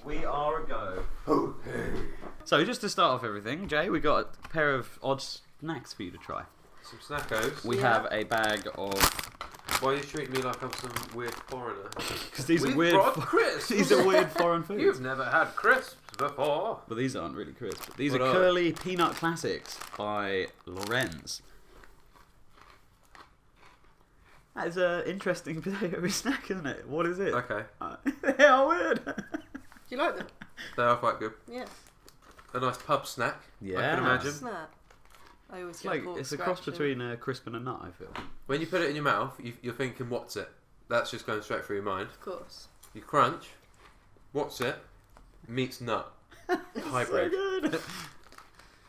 We are a go. Oh, hey. So just to start off everything, Jay, we got a pair of odd snacks for you to try. Some snackos. We have a bag of... Why are you treating me like I'm some weird foreigner? Because these are We've weird... brought crisps. These are weird foreign foods. You've never had crisps before. Well, these aren't really crisps. These What are are Curly Peanut Classics by Lorenz. That is an interesting potato snack, isn't it? What is it? Okay. They are weird. Do you like them? They are quite good. Yeah. A nice pub snack, I Yeah. can imagine. Snap. I always It's get like caught it's a cross scratching. between a crisp and a nut, I feel. When you put it in your mouth, you're thinking, what's it? That's just going straight through your mind. Of course. You crunch, what's it? Meets nut. Hybrid. So good.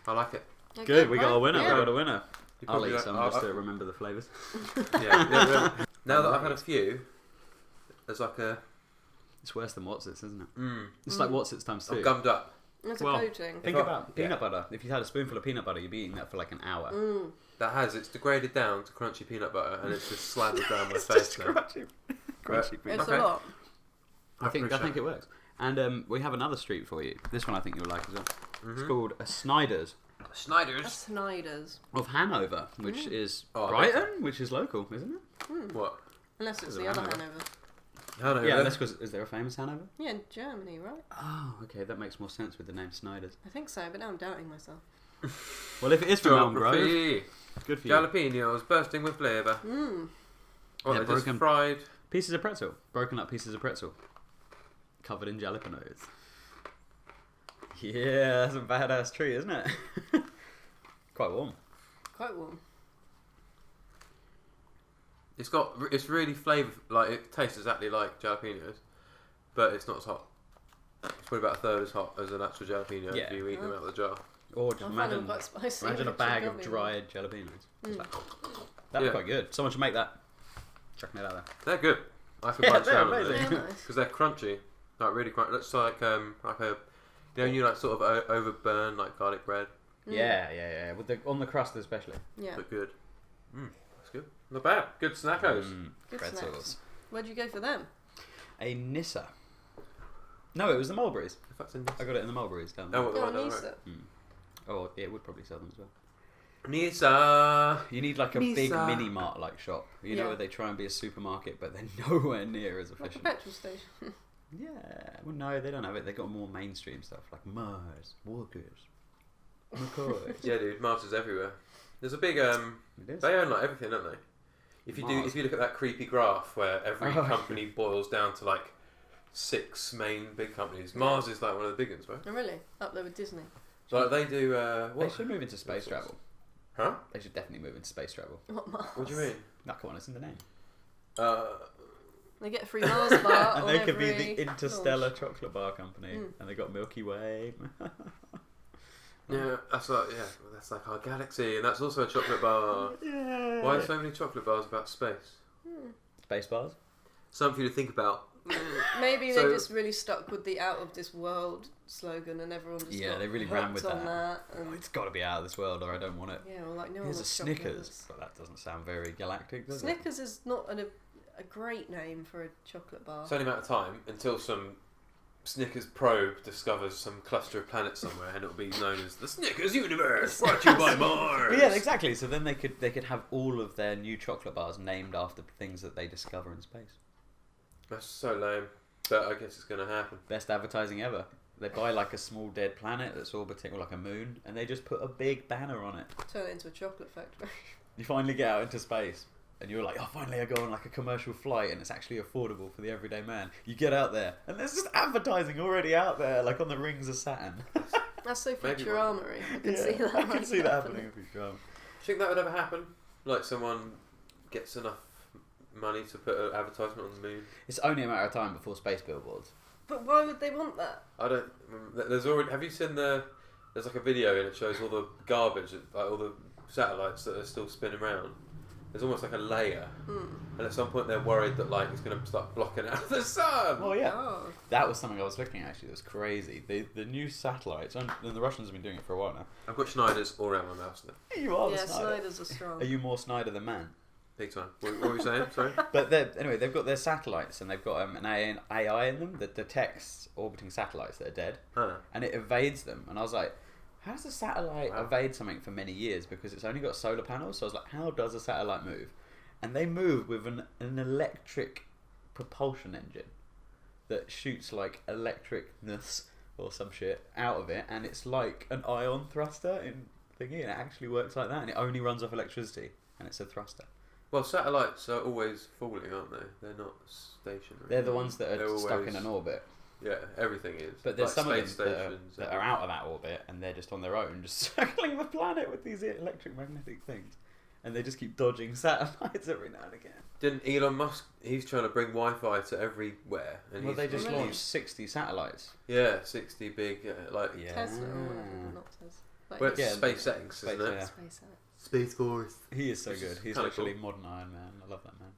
I like it. Okay, Good, we got a right? winner. Yeah. We got a winner. You I'll probably eat don't- some I'll- just to remember the flavours. yeah. Now that I've had a few, there's like a... It's worse than What's It's, isn't it? Mm, It's like What's It's times I'm 2. gummed up. It's Well, a coating. Think If I- about yeah. peanut butter. If you had a spoonful of peanut butter, you'd be eating that for like an hour. It's degraded down to crunchy peanut butter and it's just slammed down my It's face just now. crunchy It's peanut. Okay. a lot. I think appreciate it works. And we have another street for you. This one I think you'll like as well. It's Mhm. called a Snyder's That's Snyder's. Snyder's. of Hanover, which is Oh, I Brighton, bet which is local, isn't it? What? Unless it's Is it the other Hanover? Hanover. Hanover. Yeah, that's because is there a famous Hanover? Yeah, in Germany, right? Oh, okay, that makes more sense with the name Snyder's. I think so, but now I'm doubting myself. Well, if it is from Elm Grove, Geography. it's good for you. Jalapenos bursting with flavour. Oh, Yeah, they're just broken- fried. Pieces of pretzel, broken up pieces of pretzel, covered in jalapenos. Yeah, that's a badass treat, isn't it? Quite warm. Quite warm. It's really flavour, like it tastes exactly like jalapenos, but it's not as hot. It's probably about a third as hot as an actual jalapeno Yeah. if you eat them out of the jar. Or just I find them imagine, quite spicy. imagine a which bag got of me dried jalapenos. Just like, that'd Yeah. be quite good. Someone should make that. Chucking it out there. They're good. I could Yeah, bunch they're down on amazing. wrong. them Yeah, nice. because they're crunchy, like really crunchy. Looks like a you like sort of overburn like garlic bread. Yeah. With the on the crust especially. Yeah. Look good. That's good. Not bad. Good snackos. Good Pretzels. snacks. Where'd you go for them? A Nissa. No, it was the Mulberries. If that's in I got it in the Mulberries down there. Oh, what the Oh, one down the Nisa. road. Oh, yeah, it would probably sell them as well. Nisa. You need like a big Nisa. mini mart like shop. You know Yeah. where they try and be a supermarket, but they're nowhere near as Like a efficient. petrol station. Yeah, well, no, they don't have it. They've got more mainstream stuff like Mars, Walkers, McCoy. Yeah, dude. Mars is everywhere. There's a big It is. They own like everything, don't they? If Mars. you look at that creepy graph where every Oh, company boils down to like 6 main big companies, Mars is like one of the big ones, right? Oh, really? Up there with Disney. So like they do They what? should move into space travel. Huh? They should definitely move into space travel. What Mars? What do you mean? That come on, it's in the name. They get a free Mars bar And on they could be every the interstellar launch. chocolate bar company, and they got Milky Way. Yeah, that's like our galaxy, and that's also a chocolate bar. Yeah. Why are so many chocolate bars about space? Space bars? Something for you to think about. Maybe So- they just really stuck with the out of this world slogan, and everyone just Yeah, got they really ran hooked with on that. that. And It's got to be out of this world, or I don't want it. yeah, well, like no one Here's a wants Snickers. chocolates. Well, that doesn't sound very galactic, does Snickers is not a great name for a chocolate bar. It's only a matter of time until some Snickers probe discovers some cluster of planets somewhere, and it'll be known as the Snickers Universe, brought to you by Mars. it? Yeah, exactly. So then they could have all of their new chocolate bars named after things that they discover in space. That's so lame, but I guess it's going to happen. Best advertising ever. They buy like a small dead planet that's orbiting, or like a moon, and they just put a big banner on it. Turn it into a chocolate factory. You finally get out into space, and you're like, oh, finally I go on like a commercial flight, and it's actually affordable for the everyday man. You get out there, and there's just advertising already out there, like on the rings of Saturn. That's so Maybe Futurama-y. I can Yeah, see that. I can right see that happening. happening in Futurama. Do you think that would ever happen? Like someone gets enough money to put an advertisement on the moon? It's only a matter of time before space billboards. But why would they want that? I don't. There's already. Have you seen there's like a video and it shows all the garbage, like all the satellites that are still spinning around. There's almost like a layer, and at some point they're worried that like it's going to start blocking out the sun. Oh yeah, Oh. that was something I was looking at actually. That was crazy. The new satellites, and the Russians have been doing it for a while now. I've got Schneiders all around my mouse now. You are Yeah, the Snyder. Snyders are strong. Are you more Snyder than man? Big time. What were you saying? Sorry. But anyway, they've got their satellites and they've got an AI in them that detects orbiting satellites that are dead, and it evades them. And I was like, how does a satellite evade something for many years? Because it's only got solar panels. So I was like, how does a satellite move? And they move with an electric propulsion engine that shoots like electricness or some shit out of it, and it's like an ion thruster in thingy, and it actually works like that, and it only runs off electricity, and it's a thruster. Well, satellites are always falling, aren't they? They're not stationary. They're the ones that are They're stuck always- in an orbit. Yeah, everything is. But there's like some of them space that are out of that orbit, and they're just on their own, just circling the planet with these electromagnetic things. And they just keep dodging satellites every now and again. Didn't Elon Musk? He's trying to bring Wi-Fi to everywhere. And Well, they just Really? launched 60 satellites. Yeah, 60 big like. Yeah. Tesla or whatever, not Tesla. But Well, it's Yeah, SpaceX, Space, isn't it? yeah. SpaceX. Space Force. He is so Which good. is He's kinda literally cool. modern Iron Man. I love that man.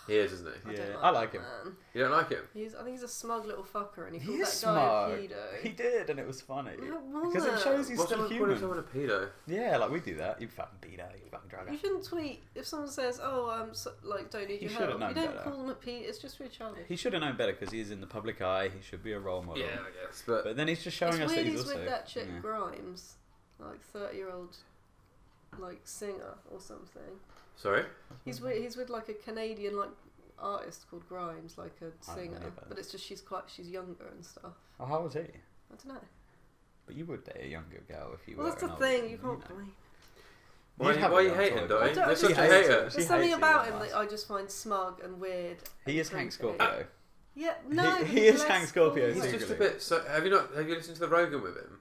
He is, isn't he? Yeah, don't I like that him. man. You don't like him? I think he's a smug little fucker, and he He called is that guy smug. a pedo. He did, and it was funny. What Because it was shows he's What's still wrong with calling human. someone a pedo? Yeah, like we do that. You fucking pedo, you fucking drugger. You shouldn't tweet if someone says, "Oh, I'm like don't need He your should have help." known You don't better. call them a pedo. It's just really childish. He should have known better because he is in the public eye. He should be a role model. I guess. But But then he's just showing It's us that weird he's he's also. with that chick yeah. Grimes, like 30-year-old, like singer or something. sorry. He's with like a Canadian like artist called Grimes, like a I don't know singer, about but it's just she's younger and stuff. Oh, how was he? I don't know. But you would date a younger girl if you Well, were. that's the an older thing. one, You can't know. blame. You'd have Why a you young hate toy him, boy. though? I don't- You're such He a hates hater. it. There's She something hates about Elon him that Musk. I just find smug and weird. He and is Hank creepy. Scorpio. Yeah, no. He but is he's Hank less Scorpio, cool. He's just a secretly. bit. So have you listened to the Rogan with him?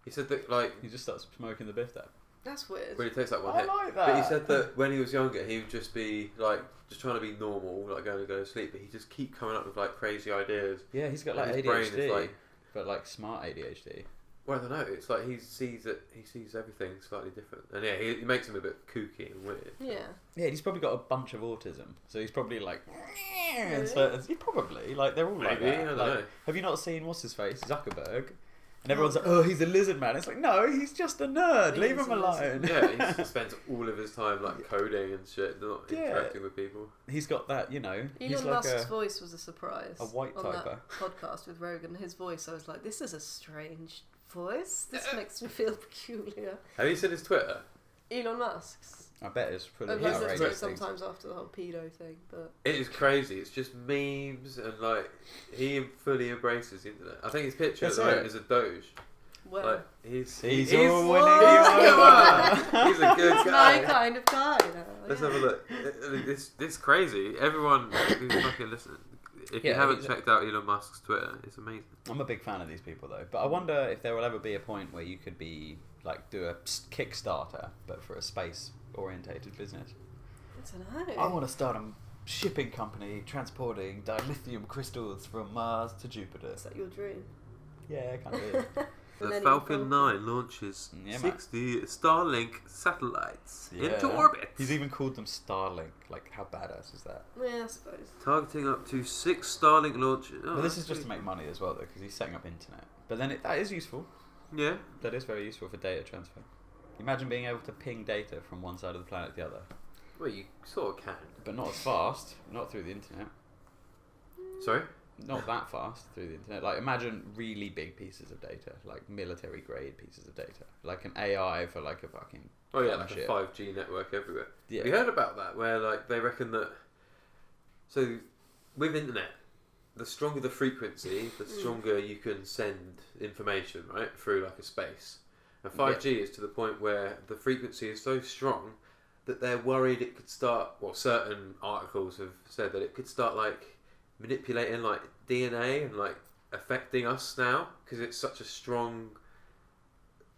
He said that like He just starts smoking the biff dab. That's weird. when he takes that one I hit. like that. But he said that when he was younger, he would just be like just trying to be normal, like going to go to sleep. But he just keep coming up with like crazy ideas. Yeah, he's got And like his brain is, ADHD, like- but like smart ADHD. Well, I don't know. It's like he sees everything slightly different, and yeah, he makes him a bit kooky and weird. Yeah. Yeah, he's probably got a bunch of autism, so he's probably like. Really? He probably like they're all like Maybe, that. I don't Like, know. have you not seen what's his face, Zuckerberg? And everyone's like, oh, he's a lizard man. It's like, no, he's just a nerd. He Leave is him a lizard. alone. Yeah, he spends all of his time like coding and shit, not Yeah. interacting with people. He's got that, you know. He's Elon like Musk's a. voice was a surprise. a white on typer. that podcast with Rogan. His voice, I was like, this is a strange voice. This makes me feel peculiar. Have you seen his Twitter? Elon Musk's. I bet it's full I've of listened to it outrageous things. sometimes after the whole pedo thing, but It is crazy. It's just memes and like he fully embraces the internet. I think his picture That's at the moment it. is a Doge. well, Like he's all winning Whoa! you over. He's a good that's my guy. kind of guy now. Let's yeah. have a look. It's crazy. Everyone who's fucking listening, if you Yeah, haven't he's- checked out Elon Musk's Twitter, it's amazing. I'm a big fan of these people though, but I wonder if there will ever be a point where you could be like do a Kickstarter, but for a space-orientated business. I don't know. I want to start a shipping company transporting dilithium crystals from Mars to Jupiter. Is that your dream? Yeah, kind of is. The Millennium Falcon 9 launches Yeah, man. 60 Starlink satellites into Yeah. orbit. He's even called them Starlink. Like, how badass is that? Yeah, I suppose. Targeting up to 6 Starlink launches. Oh, Well, this is that's just to pretty make money as well, though, because he's setting up internet. But then that is useful. cool. Yeah. That is very useful for data transfer. Imagine being able to ping data from one side of the planet to the other, Well, you sort of can. but not as fast, not through the internet. Sorry? Not that fast through the internet. Like, imagine really big pieces of data, like military grade pieces of data, like an AI for like a fucking. Oh yeah, ton like of a shit. 5G network everywhere. Yeah. Have you heard about that? Where like they reckon that. So, with internet, the stronger the frequency, the stronger you can send information right through like a space. And 5G is to the point where the frequency is so strong that they're worried it could start. Well, certain articles have said that it could start like manipulating like DNA and like affecting us now because it's such a strong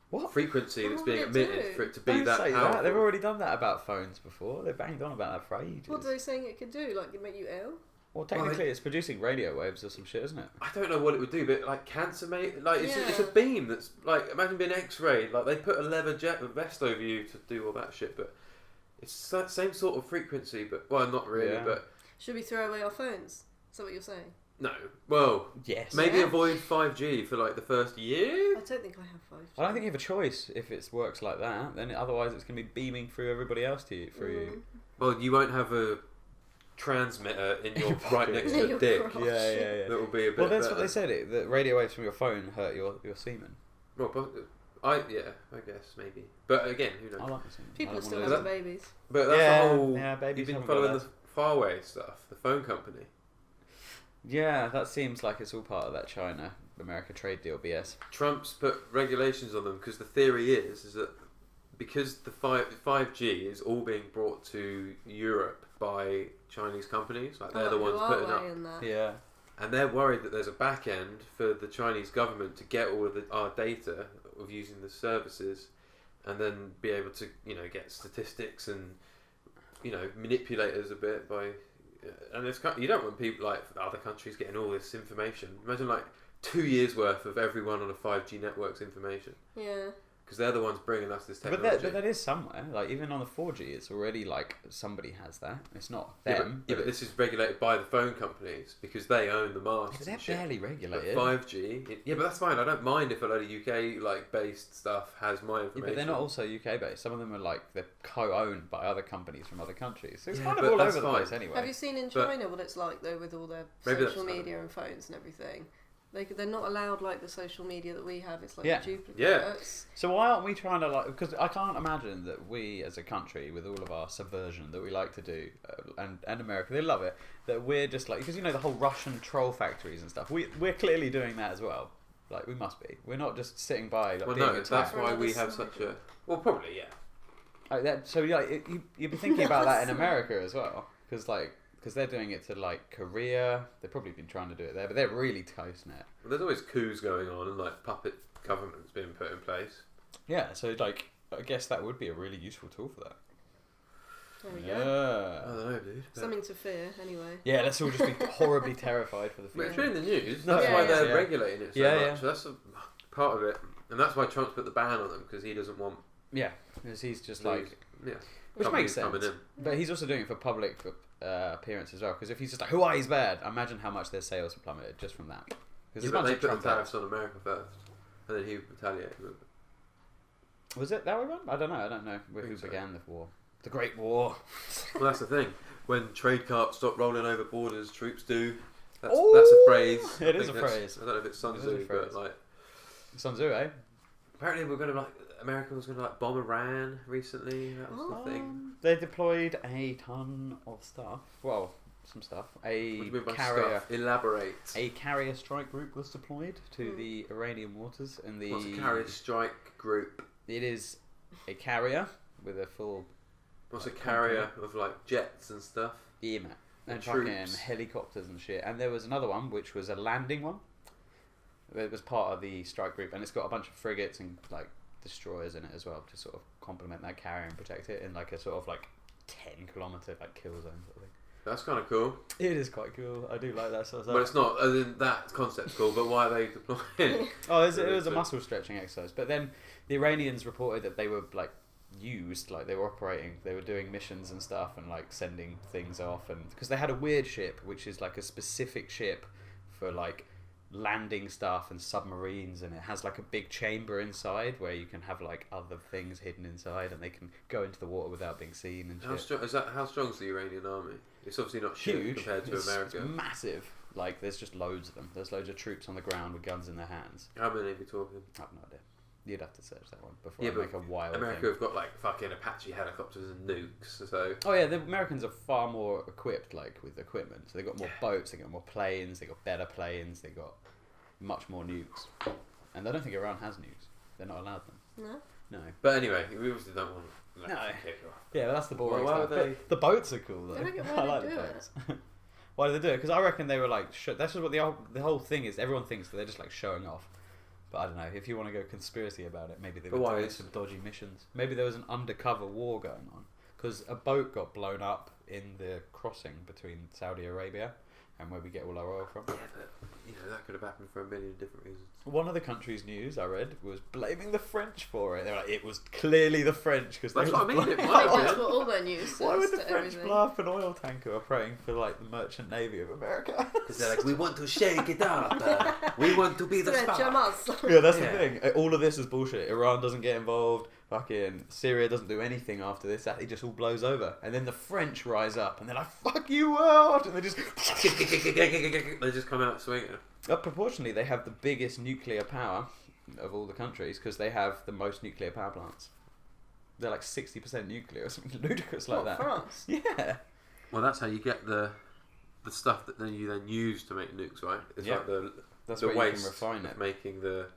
What? frequency that's What being would it emitted do? for it to be Don't that say powerful. that. They've already done that about phones before. They've banged on about that for ages. What are they saying it could do? Like, it make you ill? Well, technically, it's producing radio waves or some shit, isn't it? I don't know what it would do, but like cancer, mate, like it's a Yeah. beam that's like imagine being X-rayed. Like they put a leather vest over you to do all that shit, but it's that same sort of frequency. But well, not really, Yeah. but Should we throw away our phones? Is that what you're saying? no. Well, Yes. maybe Yeah. avoid 5G for like the first year. I don't think I have 5G. I don't think you have a choice if it works like that. Then otherwise, it's going to be beaming through everybody else to you, through you. Well, you won't have a transmitter in your right next to your dick. Yeah. That will be a bit. Well, that's better. what they said. That radio waves from your phone hurt your semen. Well, I guess maybe. But again, who knows? I like the semen. People are still that. having babies. But that's the whole. Yeah, babies. You've been haven't got following that. the Faraway stuff, the phone company. Yeah, that seems like it's all part of that China-America trade deal BS. Trump's put regulations on them because the theory is that because the 5G is all being brought to Europe by Chinese companies, like they're the ones putting up. Yeah. And they're worried that there's a back end for the Chinese government to get all of our data of using the services, and then be able to, get statistics and, manipulate us a bit by. And it's you don't want people like other countries getting all this information. Imagine like 2 years worth of everyone on a 5G network's information. Yeah. Because they're the ones bringing us this technology. But that is somewhere. Like even on the 4G, it's already like somebody has that. It's not them. But this is regulated by the phone companies because they own the masts. They're barely regulated. But 5G, but that's fine. I don't mind if a load of UK based stuff has my information. Yeah, but they're not also UK based. Some of them are they're co-owned by other companies from other countries. So it's kind of all over the place anyway. Have you seen in China what it's like though with all their social media and phones and everything? They're not allowed the social media that we have. It's a duplicate. Yeah. So why aren't we trying to because I can't imagine that we as a country with all of our subversion that we like to do and America, they love it, that we're just because the whole Russian troll factories and stuff, we're clearly doing that as well. We must be. We're not just sitting by being attacked. That's why we have such a probably so you'd be thinking about that in America as well because they're doing it to Korea. They've probably been trying to do it there, but they're really close-knit. Well, there's always coups going on and puppet governments being put in place. Yeah, so I guess that would be a really useful tool for that. There we go. I don't know, dude. Something to fear, anyway. Yeah, let's all just be horribly terrified for the future. It's in the news. That's why they're regulating it so much. Yeah. That's a part of it, and that's why Trump's put the ban on them because he doesn't want. Yeah, because he's just which makes sense. But he's also doing it for public appearance as well. Because if he's just who is bad, imagine how much their sales plummeted just from that. Because they put the tariffs on America first, and then he retaliated. Was it that way around? I don't know who began the war. The Great War. Well, that's the thing. When trade carts stop rolling over borders, troops do. That's a phrase. It is a phrase. I don't know if it's Sun Tzu, but Sun Tzu, eh? Apparently, we're going to America was going to bomb Iran recently. That was the thing. They deployed a ton of stuff. Well, some stuff. A carrier. Stuff? Elaborate. A carrier strike group was deployed to the Iranian waters. What's a carrier strike group? It is a carrier with a full. What's a carrier of jets and stuff? Yeah, man. And fucking helicopters and shit. And there was another one which was a landing one. It was part of the strike group, and it's got a bunch of frigates and destroyers in it as well to sort of complement that carrier and protect it in a sort of 10-kilometer kill zone sort of thing. That's kind of cool. It is quite cool. I do like that sort of stuff. But it's not. As in that concept's cool. But why are they deploying? It was a muscle stretching exercise. But then the Iranians reported that they were used, they were operating, they were doing missions and stuff and sending things off, and because they had a weird ship which is a specific ship for landing stuff and submarines, and it has a big chamber inside where you can have other things hidden inside, and they can go into the water without being seen and shit. How strong is the Iranian army? It's obviously not huge compared to America. It's massive. There's just loads of them. There's loads of troops on the ground with guns in their hands. How many are we talking? I have no idea. You'd have to search that one before I make a wild America thing. have got fucking Apache helicopters and nukes, so. Oh yeah, the Americans are far more equipped with equipment. So they got more boats, they got more planes, they got better planes, they got much more nukes. And I don't think Iran has nukes. They're not allowed them. No. But anyway, we obviously don't want to kick off. Yeah, but that's the boring why stuff. But the boats are cool though. I like the boats. Why do they do it? Because I reckon they were that's just what the whole thing is. Everyone thinks that they're just showing off. But I don't know, if you want to go conspiracy about it, maybe they were doing some dodgy missions. Maybe there was an undercover war going on. Because a boat got blown up in the crossing between Saudi Arabia and where we get all our oil from. Yeah, but that could have happened for a million different reasons. One of the country's news I read was blaming the French for it. They were it was clearly the French because that's what I mean. That's what all their news says. Why would the French blow up an oil tanker operating for the merchant navy of America? Because they're we want to shake it up. We want to be the spy. Yeah, that's the thing. All of this is bullshit. Iran doesn't get involved. Fucking Syria doesn't do anything after this. It just all blows over, and then the French rise up, and they're like, "Fuck you, world!" And they just come out swinging. Proportionally, they have the biggest nuclear power of all the countries because they have the most nuclear power plants. They're like 60% nuclear or something ludicrous like that. France? Yeah. Well, that's how you get the stuff that then you use to make nukes, right? It's like that's the where waste you can refine it. of making the.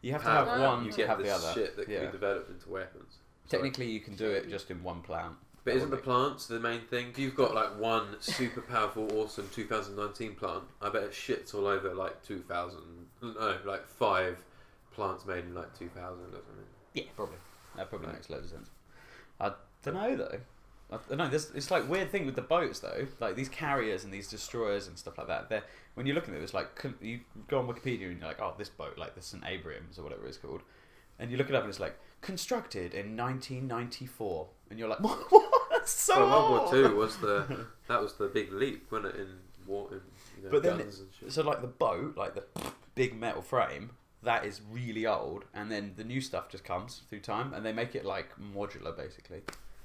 You have to have one you to get have the the other. shit that can be developed into weapons. Technically, you can do it just in one plant. But isn't the plants the main thing? If you've got like one super powerful, awesome 2019 plant, I bet it shits all over like 2000. No, like 5 plants made in like 2000 or something. Yeah, probably. That probably makes loads of sense. I don't know though. I don't know. It's like weird thing with the boats though. Like these carriers and these destroyers and stuff like that. They're, when you look at it, it's like you go on Wikipedia and you're like, oh, this boat, like the St. Abrams or whatever it's called, and you look it up and it's like constructed in 1994, and you're like, what? That's so well, World old. War II was that was the big leap, wasn't it, in war, in but then guns and shit. So like the boat, like the big metal frame, that is really old, and then the new stuff just comes through time, and they make it like modular basically,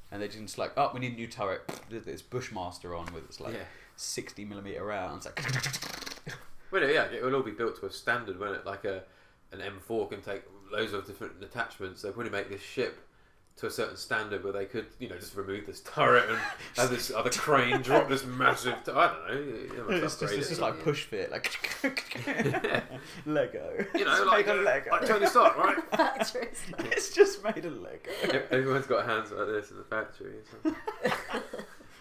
and they just like, oh, we need a new turret. There's Bushmaster on with its like 60mm rounds. Like, well, yeah, it will all be built to a standard, won't it? Like an M4 can take loads of different attachments. They'll probably make this ship to a certain standard where they could, just remove this turret and have this other crane drop this massive. I don't know. It's just like push fit, like Lego. Like a Lego. Like Tony Stark, right? Factories. It's just made of Lego. Everyone's got hands like this in the factory.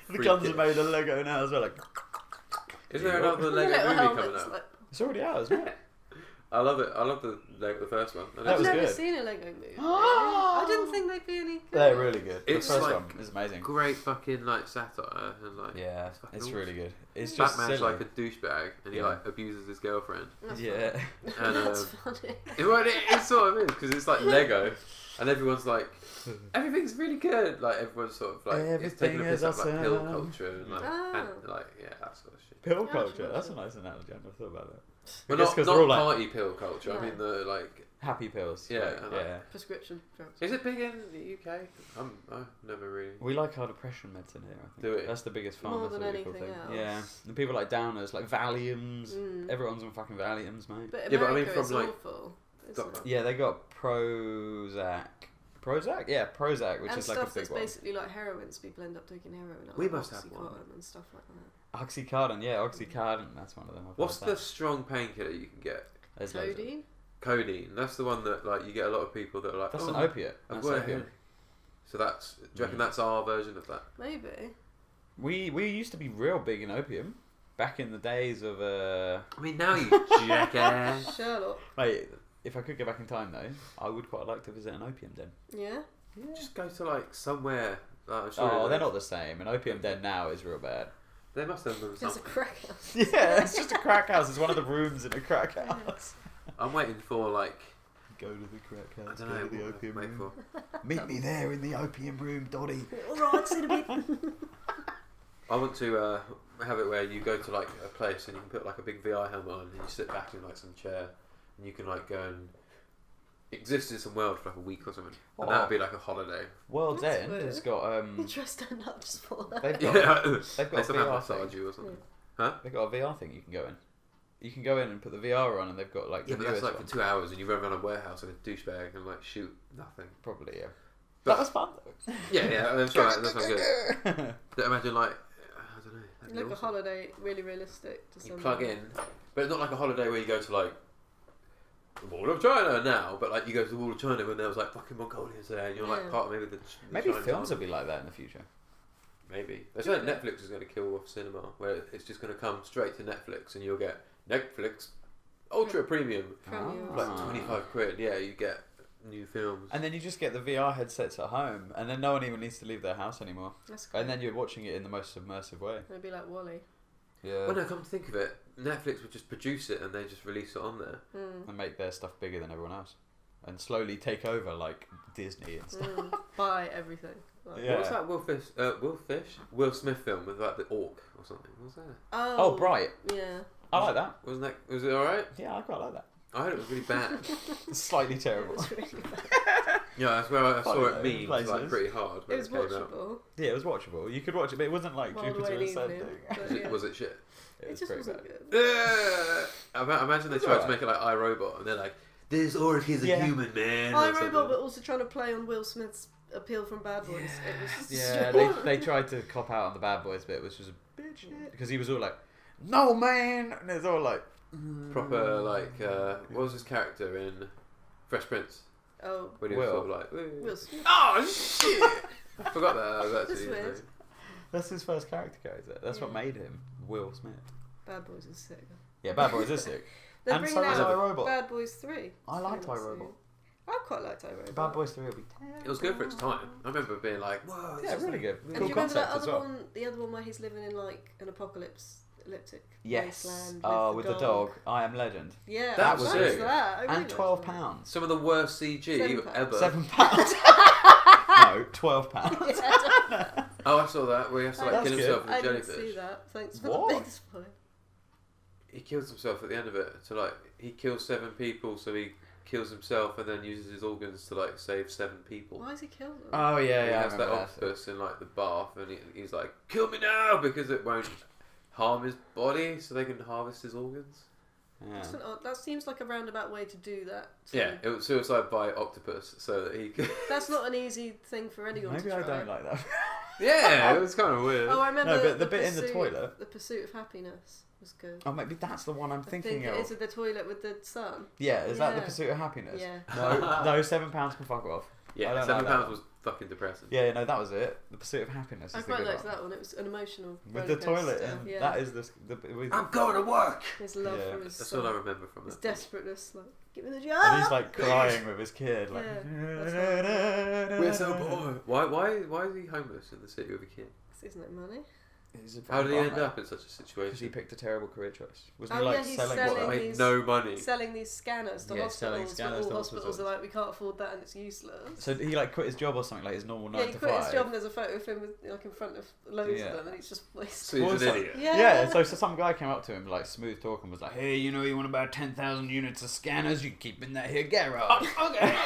The guns are made of Lego now as well. Like, is there another Lego movie coming out? It's already out, isn't it? I love it. I love the first one. That was I've never good. seen a Lego movie. I didn't think they'd be any good. They're really good. It's the first like one is amazing. Great fucking like satire and like It's awesome. really good. It's just Batman's silly. like a douchebag and he like abuses his girlfriend. That's Yeah. funny. And That's funny. it sort of is because it's like Lego and everyone's like everything's really good. Like everyone's sort of like it's taking a piss out of like pill culture and like that sort of shit. Pill culture. That's a nice analogy. I never thought about that. Well, not not party pill culture. No. I mean the like happy pills. Yeah, like, Prescription drugs. Is it big in the UK? I've never really. We like our depression medicine here. I think. Do it? That's the biggest More than pharmaceutical anything thing. else. Yeah, and people like downers, like Valiums. Everyone's on fucking Valiums, mate. But Yeah, but I America mean from is like awful. Isn't it? Yeah, they got Prozac. Prozac? Yeah, Prozac, which and is like a stuff big that's one. basically like heroin, so people end up taking heroin. We must have one. Oxycontin and stuff like that. Oxycontin, yeah, Oxycontin. That's one of them. What's the strong painkiller you can get? There's loads of- Codeine? Codeine. That's the one that like you get a lot of people that are like. That's oh, an opiate. I've That's got opium. it. So that's. Do you reckon that's our version of that? Maybe. We used to be real big in opium back in the days of I mean, now you jackass. Sherlock. Mate, if I could go back in time though, I would quite like to visit an opium den. Yeah? Just go to like somewhere. I'm sure Oh, they're not the same. An opium den now is real bad. They must have done There's a something. crack house. Yeah, it's just a crack house. It's one of the rooms in a crack house. I'm waiting for like. Go to the crack I house. don't Go know. to the What opium wait room. for. Meet me there in the opium room, Dotty. Alright, see you in a bit. I want to have it where you go to like a place and you can put like a big VR helmet on and you sit back in like some chair and you can like go and exist in some world for like a week or something. And that would be like a holiday. World's That's End weird. has got You just stand up just for that. they've Yeah, got they've they got a somehow VR massage thing. you or something. They've got a VR thing you can go in. You can go in and put the VR on, and they've got like Yeah, the but that's newest like one. for 2 hours and you run around a warehouse like a douchebag and like shoot nothing. Probably, yeah. But- That was fun though. Yeah, that's right. That sounds good. But imagine like I don't know. that'd be Like a awesome. holiday, really realistic to You someone. plug in, but not like a holiday where you go to like the Wall of China now, but like you go to the Wall of China when there was like fucking Mongolians there, and you're like Yeah. part of maybe the Maybe Chinese films will army. be like that in the future. Maybe they say Netflix is going to kill off cinema, where it's just going to come straight to Netflix, and you'll get Netflix Ultra Premium, Premium. Ah. like 25 quid. Yeah, you get new films. And then you just get the VR headsets at home, and then no one even needs to leave their house anymore. That's cool. And then you're watching it in the most submersive way. It'd be like Wally. Yeah. Well, no, come to think of it, Netflix would just produce it and they just release it on there. And make their stuff bigger than everyone else, and slowly take over like Disney and stuff. Buy everything. Like, Yeah. What was that Will Smith film with like the orc or something? What was that? Oh, Brite. Yeah. I like that. Was it alright? Yeah, I quite like that. I heard it was really bad. Slightly terrible. It was really bad. Yeah, that's where I saw it Funny though, memed like places. pretty hard when It was it came out. watchable. Yeah, it was watchable. You could watch it, but it wasn't like Wild Jupiter Away Ascending. Evening, but yeah. Was it shit? It It was just pretty wasn't bad. good. Imagine they It's tried to alright. make it like iRobot, and they're like, "This Orc is a Yeah. human man." or I Robot, something. but also trying to play on Will Smith's appeal from Bad Boys. It was just Yeah, so- they tried to cop out on the Bad Boys bit, which was a bit shit. Because he was all like, no, man! And it's all like... Proper, like, what was his character in Fresh Prince? Oh, When he was Will. sort of like, Will Smith. oh shit! I forgot that was That's actually his weird. name. That's his first character. That's what Yeah. made him Will Smith. Bad Boys is sick. Yeah, Bad Boys is sick. They're And bringing so is out iRobot. Bad Boys 3. I liked coming iRobot. soon. I quite liked iRobot. Bad Boys 3 will be terrible. It was good for its time. I remember being like, whoa. Yeah, really good. And Cool do you remember that concept as other well. one? The other one where he's living in like an elliptic Yes. wasteland With the dog. I Am Legend. Yeah, That was I liked sick. that. I really And liked £12. Some of the worst CG £7. ever. £7. No, £12. that. Oh, I saw that where he has to like That's kill good. himself with I a didn't jellyfish. see that. Thanks for What? the big spoil. He kills himself at the end of it. So like he kills 7 people, so he kills himself and then uses his organs to like save 7 people. Why has he killed them? Oh, yeah, he yeah. I has that remember that. octopus in like the bath, and he's like, "Kill me now," because it won't harm his body, so they can harvest his organs. Yeah. That's an odd- that seems like a roundabout way to do that. Yeah, it was suicide by octopus, so that he could. That's not an easy thing for anyone Maybe to I try. don't like that. Yeah, it was kind of weird. Oh, I remember No, but the bit in the Pursuit- toilet- The Pursuit of Happiness was good. Oh, maybe that's the one I'm I thinking think of. is it the toilet with the sun? Yeah, is that the Yeah. Pursuit of Happiness? Yeah. No, £7 can fuck off. I Yeah, don't £7 like that was fucking depressing. Yeah, no, that was it. The Pursuit of Happiness I is the quite good liked one. that one. It was an emotional. With the toilet, rollercoaster. and Yeah. that is the with, I'm going to work. His love Yeah. for his That's son. all I remember from His that. desperateness, like, give me the job. and he's like crying with his kid, like. Yeah, We're so poor. Why is he homeless in the city with a kid? Isn't it money? How did he end up in such a Because he situation? picked a terrible career choice. Wasn't Oh, he like yeah, he's selling selling What, stuff? made these- no money. Selling these scanners to Yeah, selling hospitals, scanners but all to hospitals hospitals. are like, we can't afford that and it's useless. So he like quit his job or something, like his normal yeah, 9 he to quit 5. his job and there's a photo of him with, like in front of loads Yeah. of them and he's just So wasted. he's Also- an idiot. Yeah, so some guy came up to him, like smooth talking, was like, "Hey, you know, you want about 10,000 units of scanners? You keep in that here garage. Okay.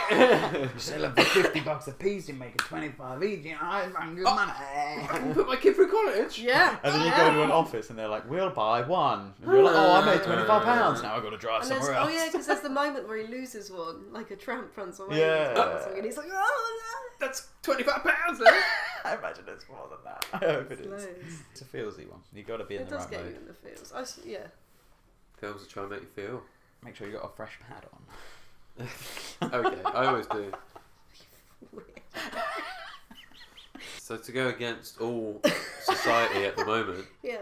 You sell them for $50 a piece, you make 25 each. You know, it's fucking good money." I can put my kid through college. Yeah. And then you yeah. go to an office and they're like, "We'll buy one." And you're like, "Oh, I made £25. Now I've got to drive And there's, somewhere oh else." yeah, because there's the moment where he loses one, like a tramp runs away. Yeah. Or something, and he's like, oh That's £25. I imagine it's more than that. I hope it no. is. Loads. It's a feelsy one. You got to be in It the does right get mode. you in the feels. Yeah. Films are trying to make you feel. Make sure you got a fresh pad on. Okay, I always do. So to go against all society at the moment, Yeah.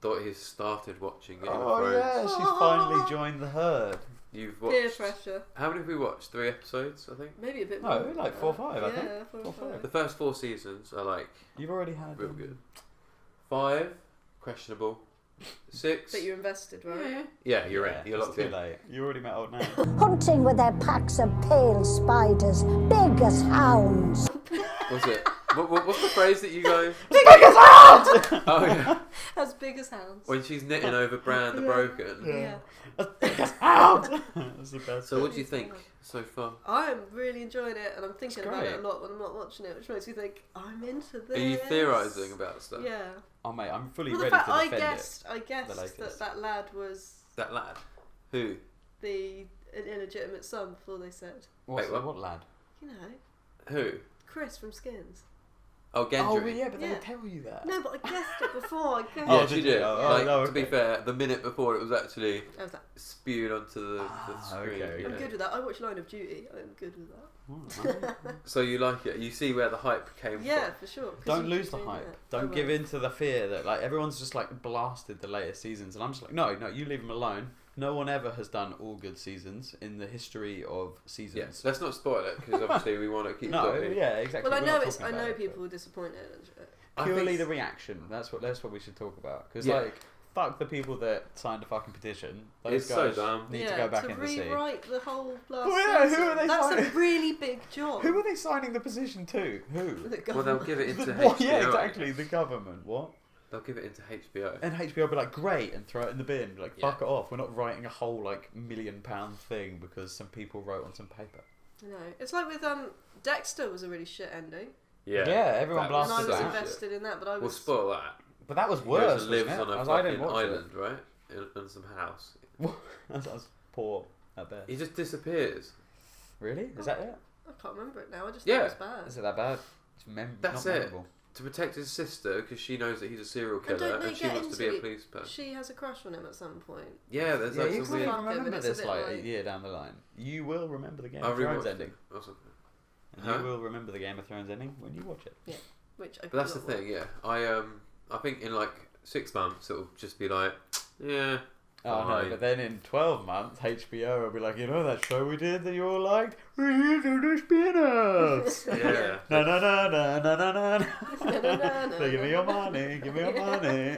thought he started watching Game of Oh Thrones. yeah, she's finally joined the herd. You've Peer watched. pressure. How many have we watched? 3 episodes, I think. Maybe a bit No, more. than like that. 4 or 5, I yeah, think. 4 or 4 or 5. The first 4 seasons are like You've already had real good. 5, questionable. 6. But you're invested, right? Yeah, you're in. You're it's locked too in. late. You already met old man. Hunting with their packs of pale spiders, big as hounds. What's it? What's the phrase that you guys? Oh yeah. As big as hounds. When she's knitting over Bran the Yeah. Broken. Yeah. That's the best. So what do you think so far? I'm really enjoying it, and I'm thinking It's about it great. a lot when I'm not watching it, which makes me think I'm into this. Are you theorising about stuff? Yeah. Oh mate, I'm fully Well, the ready fact to I defend guessed latest. that lad was That lad. Who? the illegitimate son before they said, it. What's Wait, the- what? what lad? you know, Who? Chris from Skins. Oh, Gendry. Oh, but yeah, but they Yeah. would tell you that. No, but I guessed it before. I guessed Yeah, Oh, she did did. you? Oh, Like, no, to be okay. fair, the minute before it was actually I was like, spewed onto the screen. okay, you I'm know. good with that. I watch Line of Duty. I'm good with that. So you like it? You see where the hype came Yeah, from? for sure. 'cause Don't you lose keep the doing hype. it. Don't I give will. in to the fear that like everyone's just like blasted the latest seasons, and I'm just like, no, you leave them alone. No one ever has done all good seasons in the history of seasons. Yes. Let's not spoil it because obviously we want to keep. No, talking. yeah, exactly. Well, I We're know not it's. I talking know about it, people were disappointed. And shit. but I purely think- the reaction. That's what we should talk about. Because Yeah. like, fuck the people that signed a fucking petition. Those It's so guys dumb. need to go back in the sea. rewrite the whole last Oh, yeah, who season. are they That's signing? a really big job. Who are they signing the petition to? Who? The Well, they'll government. give it into What? HBO. Yeah, exactly. The government. What? They'll give it into HBO. And HBO will be like, great, and throw it in the bin. Like, fuck it off. We're not writing a whole, like, £1 million thing because some people wrote on some paper. No. It's like with Dexter was a really shit ending. Yeah, everyone blasted and I was that. invested in that, but I was... We'll spoil that. But that was worse, He lives wasn't it? on a fucking island, right? In some house. That's poor at best. He just disappears. Really? Is that it? I can't remember it now. I just thought it was bad. Is it that bad? It's That's not it. memorable. To protect his sister, because she knows that he's a serial killer, and she wants to be a police person. She has a crush on him at some point. Yeah, there's like you some can't weird... even remember this like a like... year down the line. You will remember the Game I'll of Thrones rewatch ending. it. And you will remember the Game of Thrones ending when you watch it. Yeah, which I But that's the thing, yeah. I think in like 6 months it'll just be like, yeah. Oh no, but then in 12 months, HBO will be like, you know that show we did that you all liked? We used to do spin-offs! Yeah. Na na na na na na na. So give me your money, give me your money.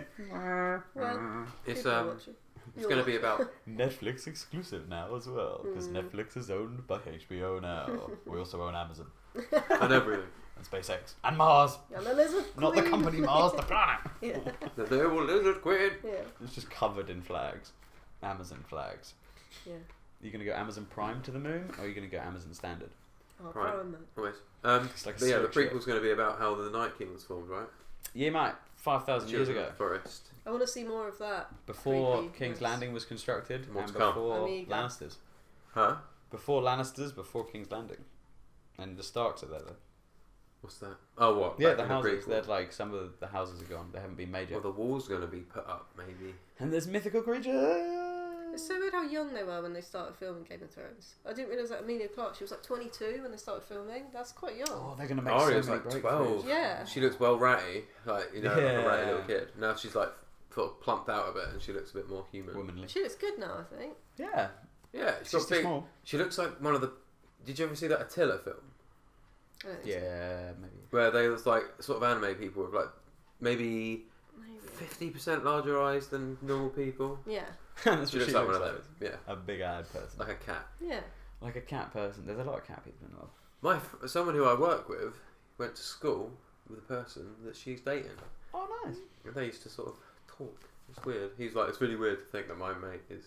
Well, It's going to be about... Netflix exclusive now as well, because Netflix is owned by HBO now. We also own Amazon. And everything. And SpaceX. And Mars! And the lizard Not the queen. company Mars, the planet! Yeah. The noble lizard queen. Yeah. It's just covered in flags. Amazon flags. Yeah. Are you going to go Amazon Prime to the moon, or are you going to go Amazon Standard? Oh, Right. Prime, man. Always. It's like But yeah, the silk shit. prequel's going to be about how the Night King was formed, right? Yeah, mate. 5,000 years Children ago. of the Forest. I want to see more of that. Before Creepy King's mess. Landing was constructed, More and to come. before Amiga. Lannisters. Huh? Before Lannisters, before King's Landing. And the Starks are there, though. What's that? Oh, what? Yeah, Back the in houses. prequel? They're like, some of the houses are gone. They haven't been made yet. Well, the wall's going to be put up, maybe. And there's mythical creatures! It's so weird how young they were when they started filming Game of Thrones. I didn't realise that Emilia Clarke, she was like 22 when they started filming. That's quite young. Oh, they're going to make Arya's so many like breakthroughs. 12. Yeah. She looks well ratty, like, you know, like a ratty Yeah. little kid. Now she's like sort of plumped out a bit and she looks a bit more human. Womanly. She looks good now, I think. Yeah. Yeah, she's She's got too big. small. She looks like one of the... Did you ever see that Attila film? I don't think so. Yeah, maybe. Where they was like sort of anime people with like maybe Maybe. 50% larger eyes than normal people. Yeah. That's She what looks like one of those. Yeah, A big-eyed person. like a cat. Yeah. Like a cat person. There's a lot of cat people in the world. Someone who I work with went to school with a person that she's dating. Oh, nice. And they used to sort of talk. It's weird. He's like, it's really weird to think that my mate is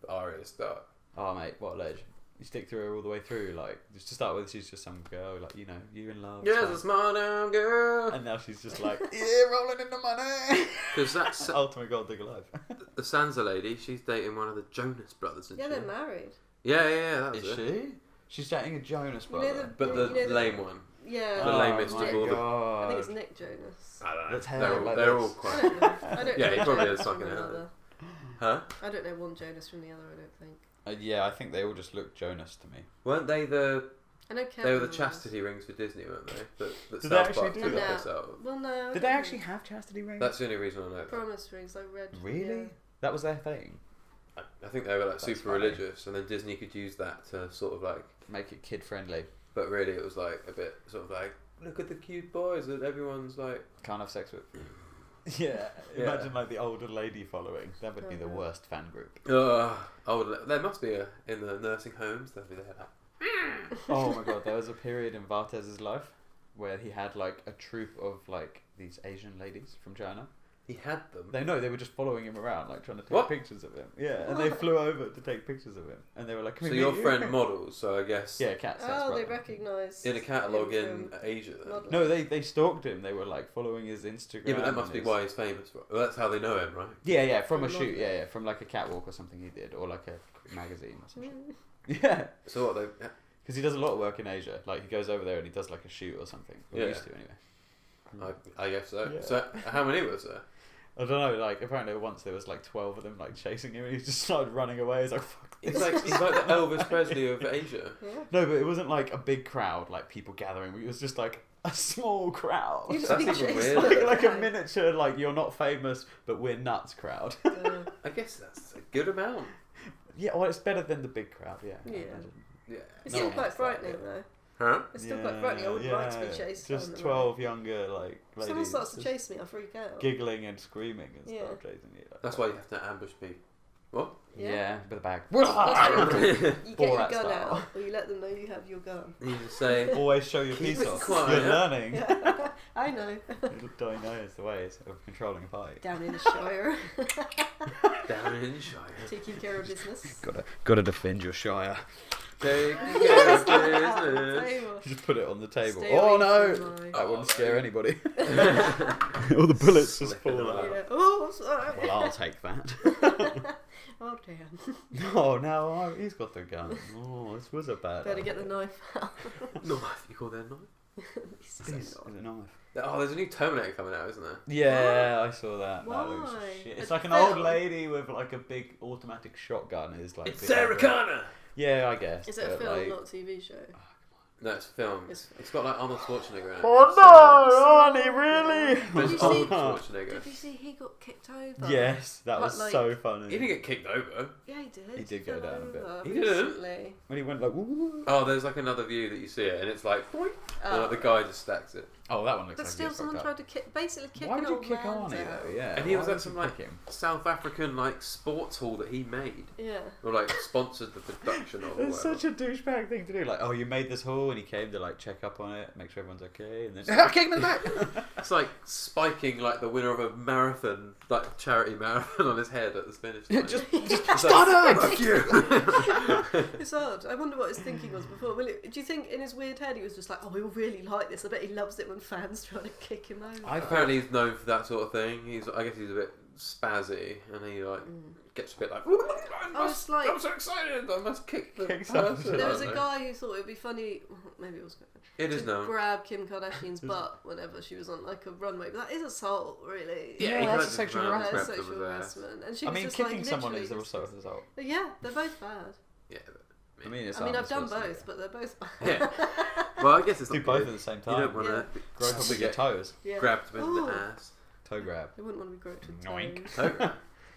Arya Stark. Oh, mate, what a ledge. You stick through her all the way through, like, just to start with, she's just some girl, like, you know, you in love. Yes, fine. a small down girl. And now she's just like, yeah, rolling in the money. Because that's Ultimate gold digger life. the Sansa lady. She's dating one of the Jonas brothers, isn't Yeah, she? they're married. Yeah, that was Is it. she? She's dating a Jonas You know brother. But the You know the- lame one. Yeah. The lamest my of all the- God. I think it's Nick Jonas. I don't know. Let's have They're, it all, like they're this. all I quite. don't know. I don't Yeah, know he probably Jonas is from fucking another. Huh? I don't know one Jonas from the other, I don't think. Yeah, I think they all just look Jonas to me. Weren't they the? I know They were the Kevin was. chastity rings for Disney, weren't they? That Did they South actually Park do took the that? piss out of. Well, no. I Did don't they think- actually have chastity rings? That's the only reason I know that. Promise rings, like red. Really? Yeah. That was their thing? I think they were like That's super funny. religious, and then Disney could use that to sort of like. Make it kid-friendly. But really, it was like a bit sort of like, look at the cute boys that everyone's like. Can't have sex with. Yeah, Yeah. imagine like the older lady following. That would be the worst fan group. There must be in the nursing homes. They'll be there. Oh my god, there was a period in Vartez's life where he had like a troupe of like these Asian ladies from China. He had them. They were just following him around, like trying to take What? pictures of him. Yeah, and they flew over to take pictures of him, and they were like, "Can So we your meet you?" friend models. So I guess. Yeah, Cat Seth's Oh, they brother. recognise. In a catalogue him in from Asia, then. modelling. No, they stalked him. They were like following his Instagram. Yeah, but that must and be his- why he's famous. Right? Well, that's how they know him, right? Yeah, from a From shoot. modelling. Yeah, from like a catwalk or something he did, or like a magazine or something. Mm. Yeah, So what they? because he does a lot of work in Asia. Like he goes over there and he does like a shoot or something. Or Yeah. used to anyway. I guess so. Yeah. So how many was there? I don't know. Like apparently once there was like 12 of them like chasing him, and he just started running away. He's like, "Fuck." He's like the Elvis Presley of Asia. Yeah. No, but it wasn't like a big crowd, like people gathering. It was just like a small crowd. You just That's be even chased weirder. by like a guy. miniature, like you're not famous, but we're nuts crowd. I guess that's a good amount. Yeah, well, it's better than the big crowd. Yeah. I Yeah. imagine. Yeah. It's No still one quite wants that, frightening yeah. though. Huh? It's still quite frightening. I wouldn't like to be chased. Just on 12 younger like If someone ladies starts to just chase me, I freak out. giggling and screaming and Yeah. stuff chasing you. Like, That's why you have to ambush people. What? Yeah, with a bag. You get your Borat gun style. out, or you let them know you have your gun. You just say, Always show your Keep piece it off. quiet. You're learning. Yeah. I know. Little Di knows the ways of controlling a fight. Down in the Shire. down in Shire. Taking care of business. Gotta defend your Shire. Take care of business. Table. Just put it on the table. Stay Oh away no! from my- That wouldn't scare anybody. All the bullets just Slipping fall away. out. Yeah. Oh, sorry. Well, I'll take that. Oh, damn. Oh, now he's got the gun. Oh, this was a bad Better idea. get the knife out. Knife. You call that a knife? It's so Is not. it a knife? Oh, there's a new Terminator coming out, isn't there? Yeah, I saw that. Why? That looks shit. It's A like an film? old lady with like a big automatic shotgun. Is like It's big Sarah over- Connor! Yeah, I guess. Is it a but, film, like- not a TV show? No, it's film. It's- It's got like Arnold Schwarzenegger in it. Oh no, Arnie, really? There's Did you Arnold see- Schwarzenegger. Did you see he got kicked over? Yes, that But, was like- so funny. He didn't get kicked over. Yeah, he did. He did go fell down a bit. over He didn't? recently. When he went like, ooh. Oh, there's like another view that you see it, and it's like, boing, and like the guy just stacks it. Oh, that one looks But like still, he someone got tried to kick, basically kick Why an would you old kick man Arnie down. though? Yeah. And he was why at would some you like kick him? South African like sports hall that he made, Yeah. or like sponsored the production of. It's Whatever. such a douchebag thing to do. Like, oh, you made this hall, and he came to like check up on it, make sure everyone's okay, and then kick him in the back. It's like spiking like the winner of a marathon, like charity marathon, on his head at the finish line. just It's stop like, it! Fuck you! It's odd. I wonder what his thinking was before. Do you think in his weird head he was just like, oh, we all really like this. I bet he loves it when fans try to kick him over. Apparently he's known for that sort of thing. I guess he's a bit spazzy, and he like gets a bit like. it's like- I'm so excited! I must kick the Kick someone. person. There was I a don't know. guy who thought it'd be funny. Maybe it was good. It is to known. grab Kim Kardashian's butt whenever she was on like a runway, but that is assault, really. Yeah, Yeah, he that's can't a just sexual run and harassment. That's grab sexual someone's ass. harassment. And she I was mean, just kicking like, someone is literally also just- an assault. But yeah, they're both bad. Yeah, I mean, it's I mean, I've Arnold done Schwarzenegger. both, but they're both bad. yeah. Well, I guess it's Do not both good. at the same You time. don't want Yeah. to Grope them with your toes. Yeah. grabbed in Ooh. the ass. Toe grab. They wouldn't want to be groped with Yoink. toes. Okay.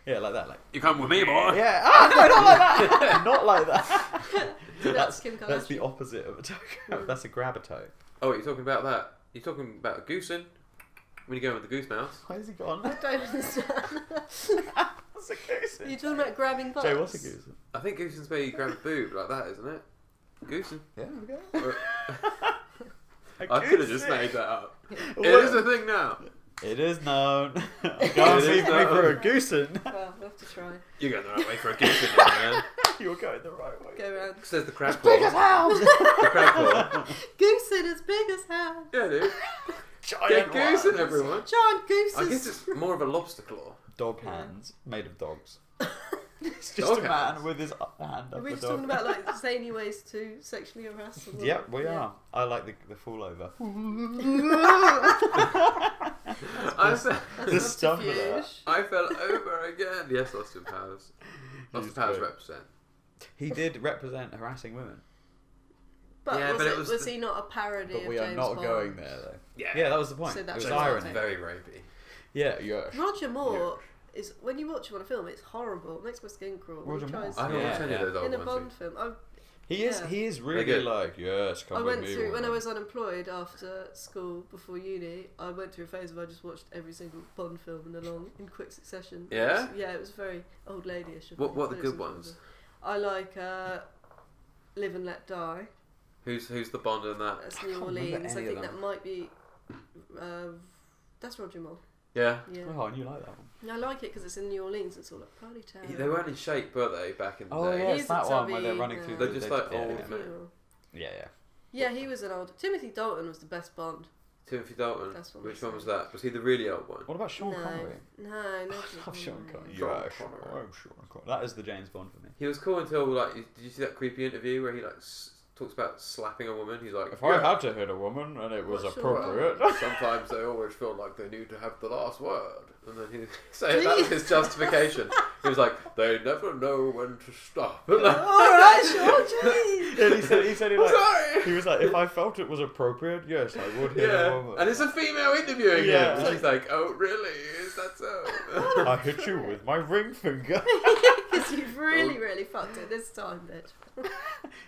Yeah, like that. Like. You come with me, boy. Yeah. Ah, no, not like that. Not like that. That's Kim Kardashian. That's the opposite of a toe grab. That's a grab a toe. Oh, you're talking about that? You're talking about a goosing? When you go with the goose mouse? Why has he gone? I don't understand. What's a goose? Are you talking about grabbing butts? Jay, what's a goose? I think goosing's where you grab a boob like that, isn't it? Goosing. Yeah, we go. I could have just made that up. Yeah. It is a thing now. It is known. Go and It see is me known. for a goosin'. Well, we'll have to try. You're going the right way for a goosing, man. You're going the right way. Go around. Says the crab claw. Big as house. The crab claw. Goose in as big as hell. Yeah, dude. Giant Get goosing, ones. everyone. Giant gooses. I guess it's more of a lobster claw. Dog hands made of dogs. It's just Dog a man hands? with his hand Are up we a just dog. talking about like zany ways to sexually harass someone? Yep, we are. I like the fall over. I said, The stuff of that. subterfuge. I fell over again. Yes, Austin Powers. Austin He's Powers great. represent. He did represent harassing women, But, Yeah, was, but it, it was was the- he not a parody but of we are James not Bond? going there though. Yeah. Yeah, that was the point. So It that's was what irony. it's Very rapey. Yeah, yeah. Roger Moore is when you watch him on a film, it's horrible. It makes my skin crawl. When Roger he tries Moore? I don't Yeah, watch any yeah. of those in a old Bond ones. film. He is. Yeah. He is They're really good. like yes. Come I with went me. through when I woman. was unemployed after school before uni. I went through a phase where I just watched every single Bond film in quick succession. Yeah? It was very old ladyish. of What me, are the but it was good ones? I like Live and Let Die. Who's the Bond in that? That's I New can't remember Orleans. I any of think them. that might be. That's Roger Moore. Yeah. Yeah. Oh, and you like that one? And I like it because it's in New Orleans. It's all like party town. They weren't in shape, were they, back in the Oh day? yeah, He's it's that a one where they're tubby, running through. They're the, just the- like yeah, old yeah. men. Yeah, yeah. Yeah, he was an old. Timothy Dalton was the best Bond. Timothy Dalton. That's what Which I'm one was saying. that? Was he the really old one? What about Sean no, Connery? no, I no. love Sean Connery. Sean Yeah, Connery. I'm Sean Connery. That is the James Bond for me. He was cool until like. Did you see that creepy interview where he like talks about slapping a woman? He's like, If I had to hit a woman and it was What's appropriate. sometimes they always feel like they need to have the last word. And then he said that was his justification. He was like, they never know when to stop. All right, sure, geez. And he said he like Sorry. he was like, if I felt it was appropriate, yes, I would hit a Yeah, woman. and it's a female interviewing Yeah. him. And she's like, oh really? Is that so? I hit you with my ring finger. Because you've really, really fucked it this time, bitch.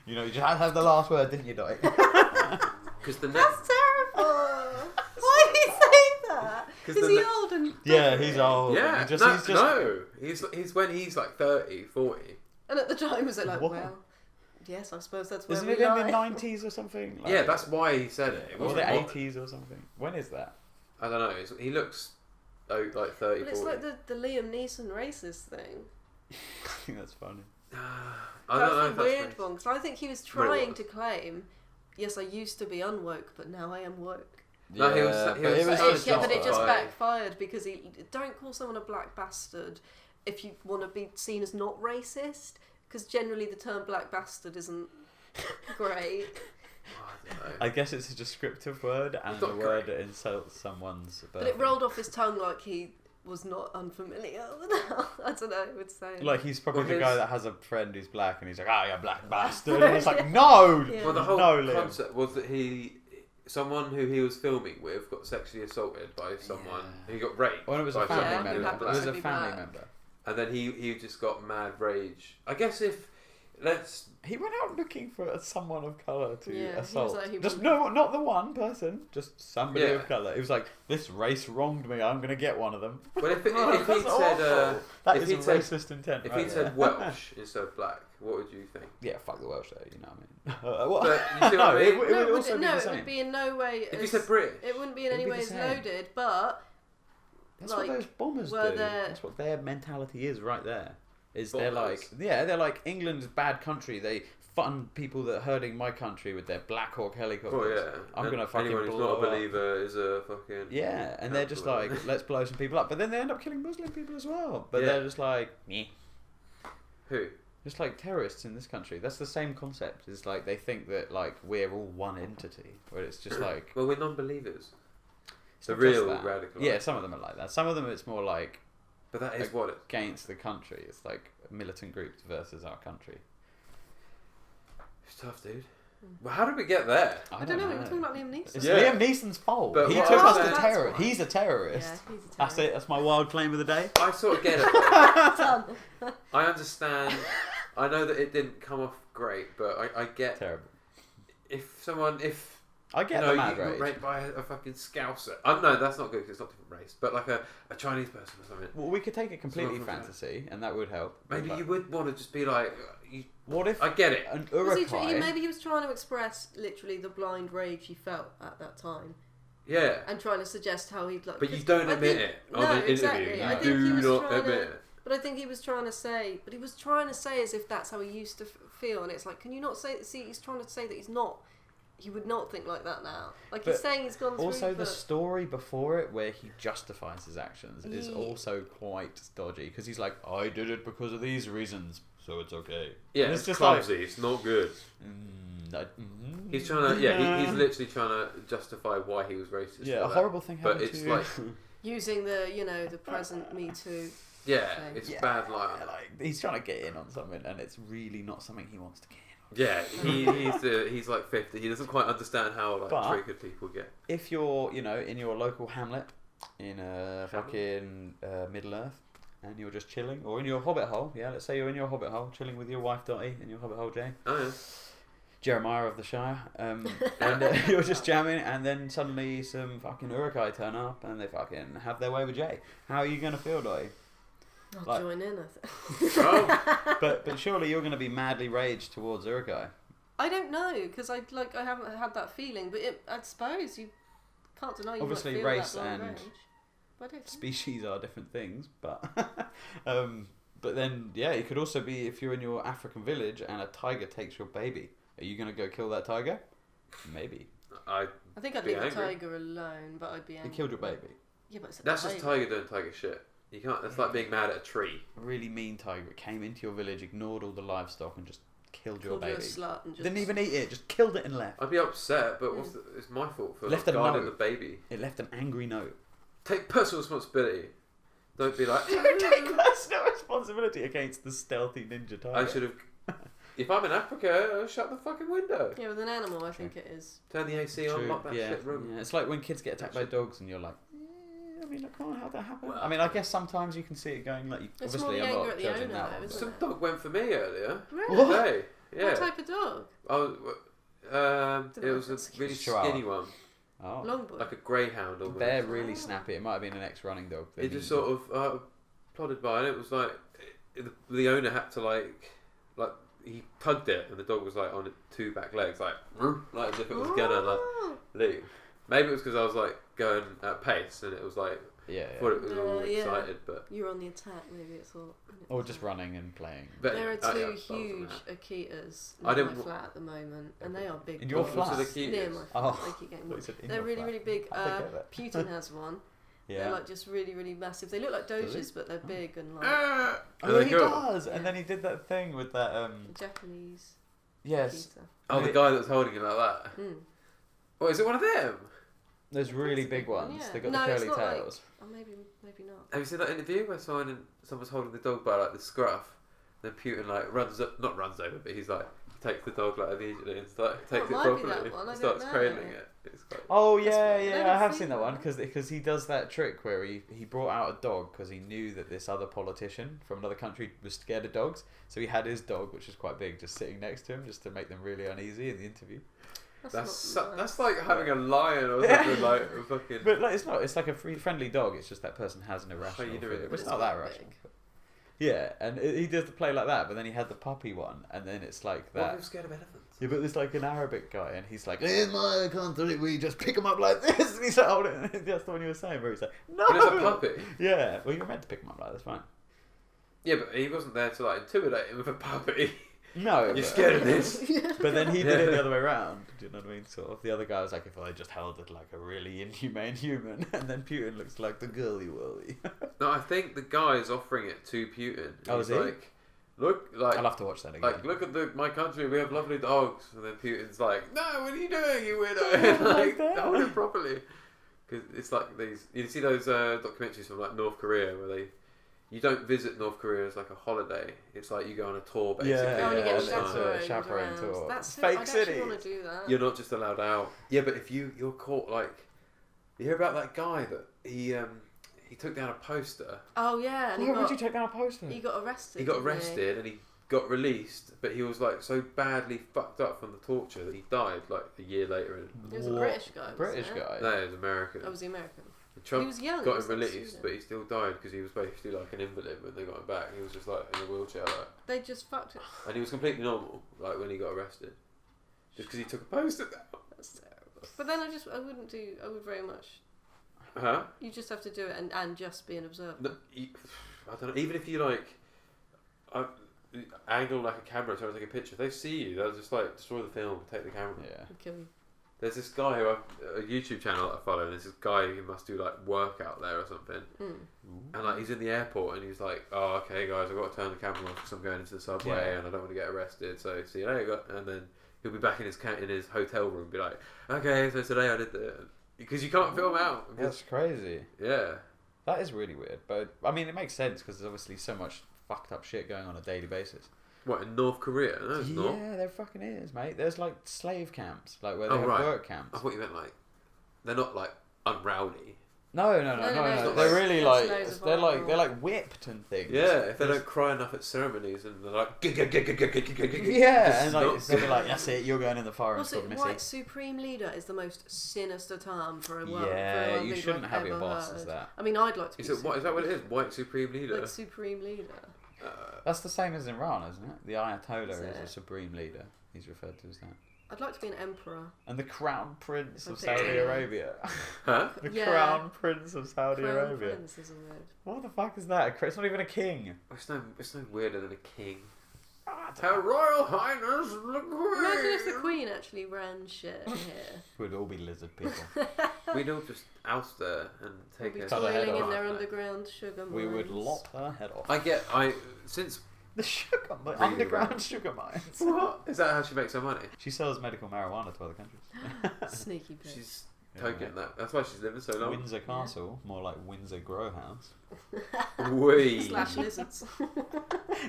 You know, you just had to have the last word, didn't you, Dottie? Because the next, That's terrible. Why do you say that? Is he old and... Yeah, he's old. Yeah, He's he's when he's like 30, 40. And at the time, was it like, What? well, yes, I suppose that's where Isn't we it in lie. the 90s or something? Yeah, that's why he said it. Or the 80s or something. When is that? I don't know. He looks like 30, But it's 40. like the Liam Neeson racist thing. I think that's funny. I don't know That's if the that's weird one, because I think he was Well, it trying was. to claim, yes, I used to be unwoke, but now I am woke. No, he was but but it was so just Yeah, but it just justified. backfired because he... Don't call someone a black bastard if you want to be seen as not racist, because generally the term black bastard isn't great. I don't know. I guess it's a descriptive word, and It's the not word great. insults someone's But it rolled off his tongue like he was not unfamiliar with how, I don't know, I would say. Like, he's probably Well, the his- guy that has a friend who's black, and he's like, "Ah, you black bastard," and it's like, no! Yeah. Well, the whole No, Liam. concept was that someone who he was filming with got sexually assaulted by someone who got raped. Well, it was by a family Yeah, someone who who member. was It was black. a be family black. member. And then he just got mad rage. I guess He went out looking for someone of colour to Yeah, he was assault. like, he Just wanted- no, not the one person, just somebody Yeah. of colour. He was like, "This race wronged me. I'm gonna get one of them." Well, if Oh, he'd that's said awful. That if is he'd a said- racist intent. if right he'd said there. Welsh instead of black, what would you think? Yeah, fuck the Welsh though. You know what I mean? What? But you see what I no, mean? it no, would also be the it same. would be in no way If you as- said British, It wouldn't be in It'd any be way the as same. loaded, but That's like, what those bombers were do. there- That's what their mentality is right there. Is Bombers. they're like England's bad country. They fund people that are hurting my country with their Black Hawk helicopters. oh yeah, I'm And gonna fucking anyone who's blow not a up. believer is a fucking Yeah, and they're just like, let's blow some people up. But then they end up killing Muslim people as well. But Yeah. they're just like, meh. who? Just like terrorists in this country. That's the same concept. It's like they think that like we're all one entity. Where it's just like... Well, we're non-believers. it's The not just real that. radical. Yeah, some of them are like that. Some of them it's more like But that is Like- what it. against the country. It's like militant groups versus our country. It's tough, dude. Well, how did we get there? I don't know. We were talking about Liam Neeson. It's Yeah. Liam Neeson's fault. But He what took I us was to saying- terror. That's why. He's a terrorist. Yeah, he's a That's it. That's my wild claim of the day. I sort of get it. Done. I understand. I know that it didn't come off great, but I get Terrible. if I get you the know, mad you got rage. raped by a fucking Scouser. No, that's not good because it's not different race. But like a Chinese person or something. Well, we could take it completely It's not from fantasy, and that would help. Maybe But you would want to just be like, What if I get it. an Was Urukai... maybe he was trying to express literally the blind rage he felt at that time, Yeah. and trying to suggest how he'd like. But you 'cause don't I admit think- it on no, an interview. exactly. You I think do he was not trying admit to, it. But I think he was trying to say, as if that's how he used to feel, and it's like, can you not say? See, he's trying to say that he's not. He would not think like that now. Like he's But saying he's gone through. Also, the but- story before it, where he justifies his actions, is Yeah. also quite dodgy because he's like, "I did it because of these reasons, so it's okay." Yeah, And it's just clumsy. It's not good. He's trying to. Yeah, he's literally trying to justify why he was racist. Yeah, for a that. horrible thing But happened it's to like, using the present Me Too. yeah, thing. it's Yeah, bad liar. like he's trying to get in on something, and it's really not something he wants to get in on. Yeah, he's like 50. He doesn't quite understand how like But- triggered people get. If you're, in your local hamlet, in fucking Middle Earth, and you're just chilling, or in your hobbit hole, let's say you're in your hobbit hole, chilling with your wife Dottie in your hobbit hole, Jay, Oh yeah. Jeremiah of the Shire, and you're just jamming, and then suddenly some fucking Urukai turn up, and they fucking have their way with Jay. How are you gonna feel, Dottie? I'll Like- join in. I think. Oh, But surely you're gonna be madly raged towards Urukai. I don't know because I haven't had that feeling, but I suppose you can't deny you Obviously, might feel race that blind and rage. But I don't know. Species are different things, but but then it could also be if you're in your African village and a tiger takes your baby. Are you gonna go kill that tiger? Maybe. I think I'd Be leave the angry. tiger alone, but I'd be He angry. killed your baby. Yeah, but it's a that's tiger. just tiger doing tiger shit. You can't. That's like being mad at a tree. A really mean tiger came into your village, ignored all the livestock, and just killed your Called you a baby. slut and just... Didn't even eat it, just killed it and left. I'd be upset, but it's my fault for Left not a guarding note. the baby. It left an angry note. Take personal responsibility. Don't be like. Take personal responsibility against the stealthy ninja tiger. I should have. If I'm in Africa, I'll shut the fucking window. Yeah, with an animal, I think it is. Turn the AC on, True, lock that yeah, shit room. yeah. It's like when kids get attacked by dogs, and you're like, I mean, I can't have that happen. I mean, I guess sometimes you can see it going like. It's Obviously, more the I'm anger not at the judging owner, that though, one. isn't Some it? dog went for me earlier. Really? Today. Yeah. What type of dog? It was a Didn't really know. skinny one. Oh. Long boy. like a greyhound almost. They're really snappy. It might have been an ex-running dog. It just sort of plodded by, and it was like the owner had to like he tugged it, and the dog was like on two back legs, like as if it was gonna like leave. Maybe it was because I was like going at pace, and it was like thought it was all excited, but you're on the attack. Maybe it thought. Or just running and playing. But there are two huge Akitas in my flat at the moment, and they are big. In your dogs. flat? Near my flat. They keep getting. They're really, really big. Putin has one. Yeah. They're like just really, really massive. They look like Doges, but they're big and like. Oh, he does. And then he did that thing with that. Japanese. Yes. Akita. Oh, the guy that was holding it like that. Oh, is it one of them? There's really big ones. Yeah. They got the curly tails. Like, maybe not. Have you seen that interview where someone's holding the dog by like the scruff? Then Putin like not runs over, but he's like takes the dog like immediately and takes it properly and starts cradling it. It's quite... Oh yeah, I have seen that one because he does that trick where he brought out a dog because he knew that this other politician from another country was scared of dogs, so he had his dog, which is quite big, just sitting next to him just to make them really uneasy in the interview. That's like having a lion or something like a fucking. But like, it's not. It's like a friendly dog. It's just that person has an irrational fear. It's not that irrational. Yeah, and he does the play like that, but then he had the puppy one, and then it's like that. What if you're scared of elephants? Yeah, but there's like an Arabic guy, and he's like, "In my country, we just pick him up like this," and he's like, "Hold it." That's the one you were saying, where he's like, "No." But it's a puppy. Yeah, well, you're meant to pick him up like that. That's fine. Yeah, but he wasn't there to like intimidate him with a puppy. No, you're scared of this. But then he did it the other way around. Do you know what I mean? Sort of. The other guy was like, if I just held it like a really inhumane human, and then Putin looks like the girly whirly. No, I think the guy's offering it to Putin. Oh, is he? Like, look, like I'll have to watch that again. Like, look at my country. We have lovely dogs, and then Putin's like, "No, what are you doing, you weirdo?" Like, hold it properly. Because it's like these. You see those documentaries from like North Korea where you don't visit North Korea as like a holiday. It's like you go on a tour basically. Yeah, you get a chaperone tour. That's fake city. I want to do that. You're not just allowed out. Yeah, but if you're caught, like, you hear about that guy that he took down a poster. Oh yeah, and Why would you take down a poster? He got arrested. He got arrested and he got released, but he was like so badly fucked up from the torture that he died like a year later. He was a British guy. British guy. No, he was American. Oh, was he American? Trump he was young. got him released, but he still died because he was basically like an invalid when they got him back. He was just like in a wheelchair, like. They just fucked him. And he was completely normal, like when he got arrested, just because he took a poster down. That's terrible. But then I would very much. Huh? You just have to do it and just be an observer. No, I don't know. Even if you like, angle like a camera to take a picture, if they see you, they'll just like destroy the film, take the camera. Yeah. Kill you. There's this guy who a YouTube channel that I follow, and there's this guy who must do like work out there or something. And like he's in the airport and he's like, "Oh, okay, guys, I've got to turn the camera off because I'm going into the subway and I don't want to get arrested. So see you later." And then he'll be back in his hotel room, and be like, "Okay, so today I did because you can't film out." That's crazy. Yeah, that is really weird. But I mean, it makes sense because there's obviously so much fucked up shit going on a daily basis. What, in North Korea? No, it's not. Yeah, there fucking is, mate. There's like slave camps, like where they have work camps. I thought you meant like they're not like unrowdy. No. They're really like they're like whipped and things. Yeah, if they don't cry enough at ceremonies and they're like yeah, and like they'll be like, "That's it, you're going in the fire and Also, Missy." white supreme leader is the most sinister term for a word. Yeah, you shouldn't have your boss as that. I mean, I'd like to be. Is that what it is? White supreme leader. Like supreme leader. That's the same as in Iran, isn't it? The Ayatollah is a supreme leader. He's referred to as that. I'd like to be an emperor. And the Crown Prince of Saudi Arabia. Huh? The Crown Prince of Saudi Arabia. Prince is weird. What the fuck is that? It's not even a king. It's no weirder than a king. Her Royal Highness the Queen. Imagine if the Queen actually ran shit here. We'd all be lizard people. We'd all just oust her and take her. Toiling in their underground sugar mines. We would lop her head off. Since the sugar underground sugar mines. What? Is that how she makes her money? She sells medical marijuana to other countries. Sneaky bitch. She's token that. That's why she's living so long. Windsor Castle, more like Windsor Grow House. Wee. Slash lizards.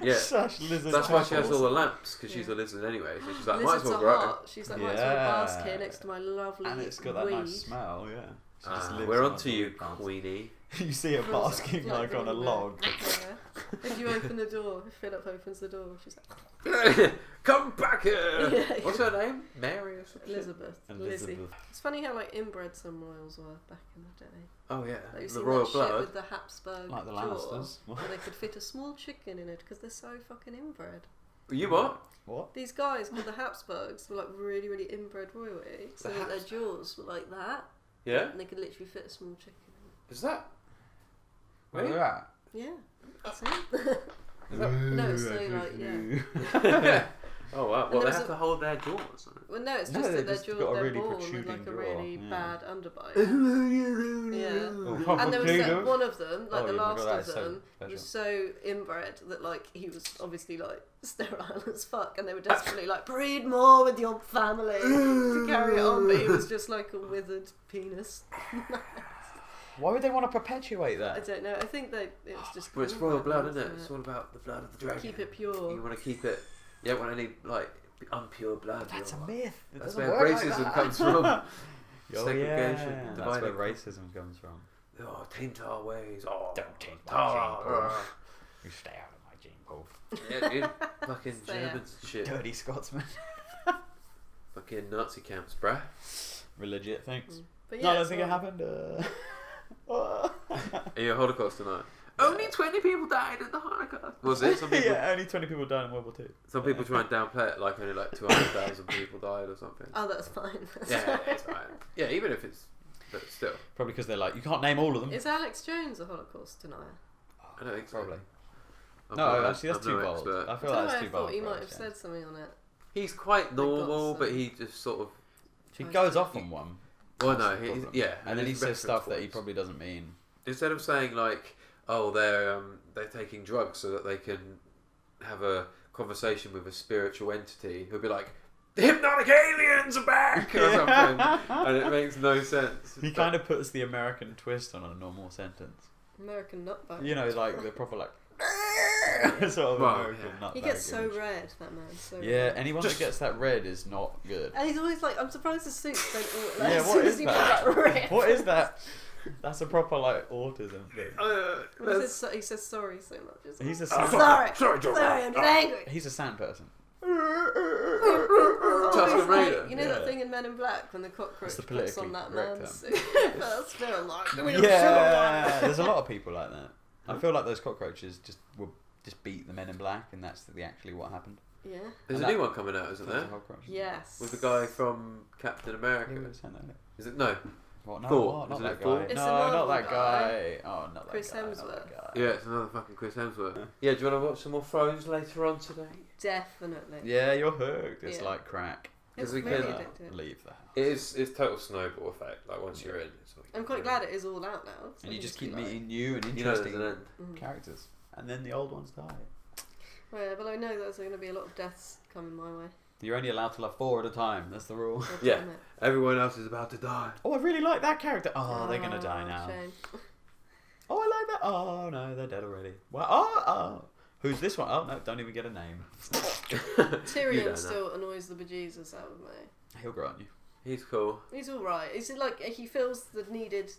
Yeah. Slash lizards. That's why she has all the lamps, because she's a lizard anyway. So she's like, might as well grow. Hot. She's like, might as well bask here next to my lovely and it's got that weed. nice smell, yeah. We're on to you, Queenie. You see her basking like on a log. Yeah. If you open the door, if Philip opens the door, she's like, "Come back here!" Yeah. What's her name? Mary or something? Elizabeth. Lizzie. It's funny how like inbred some royals were back in the day. Oh yeah, Like, you've the seen royal that blood. shit with the Habsburg Like the jaw, Lannisters. where they could fit a small chicken in it because they're so fucking inbred. You what? What? These guys called the Habsburgs were like really, really inbred royalty, so The that their jaws were like that, Yeah. and they could literally fit a small chicken in Is that? Where Wait. are at? it. Yeah. That's it. No, so like, yeah. Oh wow. And Well, there they was have to hold their jaws. Well, no, it's No, just they that their just jaw, got a they're really born with protruding like a jaw, really yeah. bad underbite. yeah. Oh, And there was that one of them, like Oh, the yeah, last that of is so them, special. was so inbred that like he was obviously like sterile as fuck, and they were desperately like breed more with your family to carry it on, but he was just like a withered penis. Why would they want to perpetuate I that? don't know. I think it was just. Well, it's cool royal back blood, then, isn't it? It's all about the blood of the dragon. Keep it pure. You want to keep it. You don't want any like impure blood. That's a or- myth. It That's doesn't where work like racism that. comes from. Oh Segregation, yeah, that's dividing. where racism comes from. Oh, taint our ways. Oh, Don't taint my tar, gene pool. rah. You stay out of my gene pool. Yeah, dude. Fucking So, yeah. Germans and shit. Dirty Scotsman. Fucking Nazi camps, bruh. Legit, thanks. But No, I yeah, don't think it so- happened. Are you a Holocaust tonight? Only 20 people died in the Holocaust. Was it? Some people, Yeah, only 20 people died in World War II. some people try and downplay it like only like 200,000 people died or something. Oh, that's fine. That's Yeah, fine. it's fine. Yeah, even if it's. But still. Probably because they're like, you can't name all of them. Is Alex Jones a Holocaust denier? I don't think so. Probably. I'm No, not- actually, that's I'm too no bold. expert. I I feel don't like know, that's I too bold. thought you for might Alex have Jones. said something on it. He's quite normal, some- but he just sort of. He goes off on one. Well, That's no, the he's, problem. yeah. And then he his says reference stuff that he points. probably doesn't mean. Instead of saying like, oh, they're taking drugs so that they can have a conversation with a spiritual entity, he'll be like, the hypnotic aliens are back or something, and it makes no sense. He kind of puts the American twist on a normal sentence. American nutbag. You know, like the proper like sort of Well, American yeah. nutbag He gets so image. red, that man. So Yeah, red. anyone that gets that red is not good. And he's always like, I'm surprised the suits don't all like, Yeah, as what soon is as he that? put that red. What is that? That's a proper like autism thing. He says sorry so much. It's He's a like, sand. sorry, I'm just angry. He's a sand person. Tusken Raider. You know Yeah. that thing in Men in Black when the cockroach That's the puts on politically that correct man's term. suit? First film, like, Yeah, there's a lot of people like that. I feel like those cockroaches will just beat the Men in Black, and that's actually what happened. Yeah. There's And a new that- one coming out, isn't Those are there? cockroaches. Yes. With the guy from Captain America. Who was saying that? Is it no? What? No, Thor. what? Not Isn't that it Thor? guy. It's No, the Marvel not that guy. guy. Oh, not that Chris guy. Not Hemsworth. that guy. Yeah, it's another fucking Chris Hemsworth. Yeah, do you want to watch some more Thrones later on today? Definitely. Yeah, you're hooked. It's Yeah. like crack. It's 'Cause we really can- addictive. Leave the house. It's total snowball effect. Like once you're in, it's like, I'm quite glad it is all out now. so And you I just can keep see, like- meeting new and you know there's interesting an end. Mm. characters, and then the old ones die. Well, but I know there's going to be a lot of deaths coming my way. You're only allowed to love 4 at a time. That's the rule. God Yeah. damn it. Everyone else is about to die. Oh, I really like that character. Oh, they're gonna die Oh, now. Shame. Oh, I like that. Oh no, they're dead already. Well, oh. Who's this one? Oh no, don't even get a name. You Tyrion don't still annoys the bejesus out of me. He'll grow on you. He's cool. He's alright. He's like, he feels the needed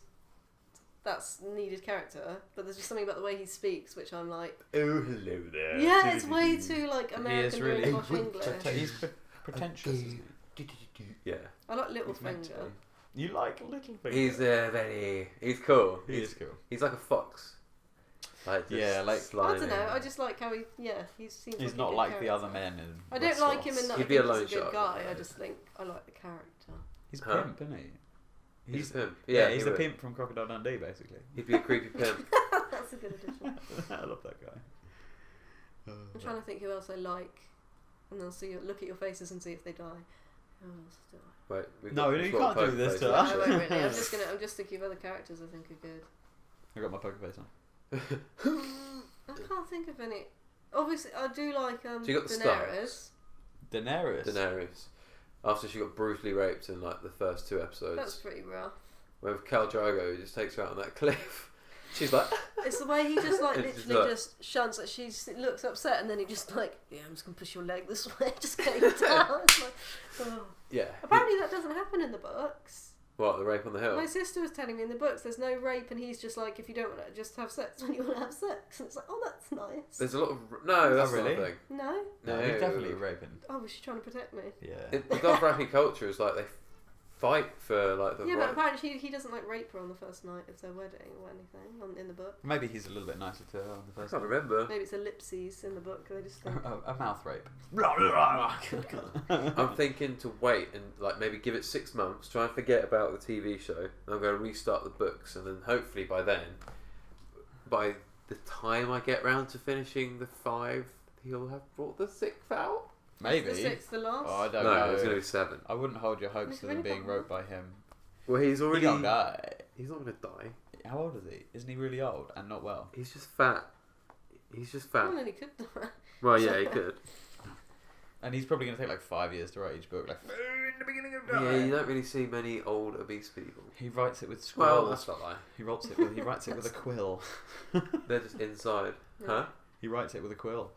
character, but there's just something about the way he speaks which I'm like, Oh, hello there. yeah, it's way too like He is American really doing posh English. He's pretentious. Isn't Yeah. I like He's meant to Littlefinger. be. You like Littlefinger? He's he's cool. He is cool. He's like a fox. Like just Yeah, like- I slimy. don't know. I just like how he seems. He's like not a good like the character. other men in. I don't like him in Westeros. that. I He'd think be a he's loan a good shark. guy. I just think I like the character. He's a Huh? pimp, isn't he? He's a pimp. Yeah, he he's the would. pimp from Crocodile Dundee, basically. He'd be a creepy pimp. That's a good addition. I love that guy. I'm trying to think who else I like, and then look at your faces and see if they die. Who else do I? Wait, No, we've you got can't a do this poker to face us. I later. won't really. I'm just thinking of other characters I think are good. I got my poker face on. I can't think of any. Obviously, I do like So you got the Daenerys. Daenerys. Daenerys. After she got brutally raped in like the first 2 episodes. That's pretty rough. With Khal Drogo, he just takes her out on that cliff. She's like, It's the way he just like It's just literally like- just shunts. Like she looks upset, and then he just like, yeah, I'm just gonna push your leg this way, just get you down. It's like, oh. yeah. Apparently that doesn't happen in the books. What, the rape on the hill? My sister was telling me in the books there's no rape, and he's just like, if you don't want to just have sex when you want to have sex. And it's like, oh, that's nice. There's a lot of... No, that's really? not a thing. No? No, he's definitely raping. Oh, was she trying to protect me? Yeah. The Dothraki culture is like they fight for like the Yeah, right. but apparently he doesn't like rape her on the first night of their wedding or anything in the book. Maybe he's a little bit nicer to her on the I first can't one. remember. Maybe it's ellipses in the book. They just think... A mouth rape. I'm thinking to wait and like maybe give it 6 months, try and forget about the TV show, and I'm going to restart the books, and then hopefully by the time I get round to finishing the 5, he'll have brought the 6th out. Maybe. Is the 6th the last? Oh, I don't No, know. it's going to be 7. I wouldn't hold your hopes He's to them really being got wrote by him. Well, he's already. He don't die. He's not going to die. How old is he? Isn't he really old and not well? He's just fat. He's just fat. Well, then he could die. Well, yeah, he could. And he's probably going to take like 5 years to write each book. Like in the beginning of Yeah, you don't really see many old obese people. He writes it with Well, squirrels. that's not lie. He writes it with a quill. They're just inside. Yeah. Huh? He writes it with a quill.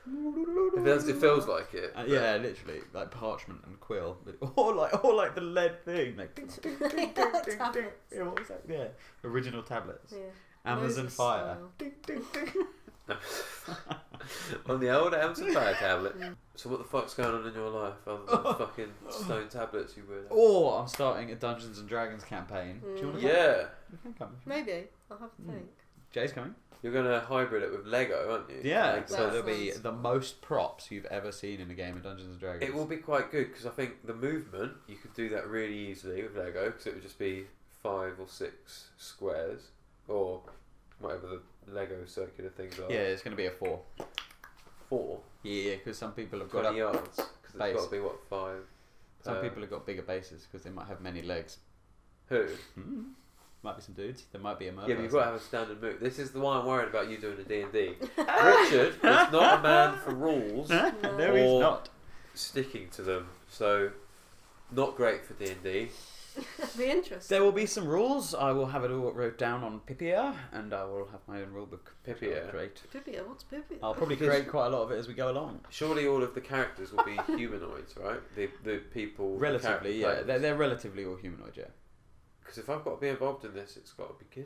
It feels like it. Yeah, literally, like parchment and quill, or like the lead thing, like ding, ding, ding, ding, ding, ding. Tablets. Yeah, what was that? Yeah, original tablets. Yeah. Amazon Moses Fire. style. Ding, ding, ding. On the old Amazon Fire tablet. So what the fuck's going on in your life other than fucking stone tablets you would? Or I'm starting a Dungeons and Dragons campaign. Do you want to? Yeah. You can come. Maybe. I'll have a think. Jay's coming. You're gonna hybrid it with Lego, aren't you? Yeah, Like, so that there'll be sounds- the most props you've ever seen in a game of Dungeons and Dragons. it will be quite good because I think the movement you could do that really easily with Lego because it would just be 5 or 6 squares or whatever the Lego circular things are. Yeah, it's going to be a 4. 4. Yeah, because some people have got 20 yards because it's base. got to be what 5. Some people have got bigger bases because they might have many legs. Who? Might be some dudes. There might be a murder. Yeah, but you've got to have a standard move. This is the one I'm worried about you doing a D&D. Richard is not a man for rules No, or he's not. sticking to them, so not great for D&D. Be interesting. There will be some rules. I will have it all wrote down on Pipia, and I will have my own rulebook. Pipia? Great. Pipia, what's Pipia? I'll probably create quite a lot of it as we go along. Surely all of the characters will be humanoids, right? The people... Relatively, yeah. They're relatively all humanoid, yeah. Because if I've got to be involved in this, it's got to be good.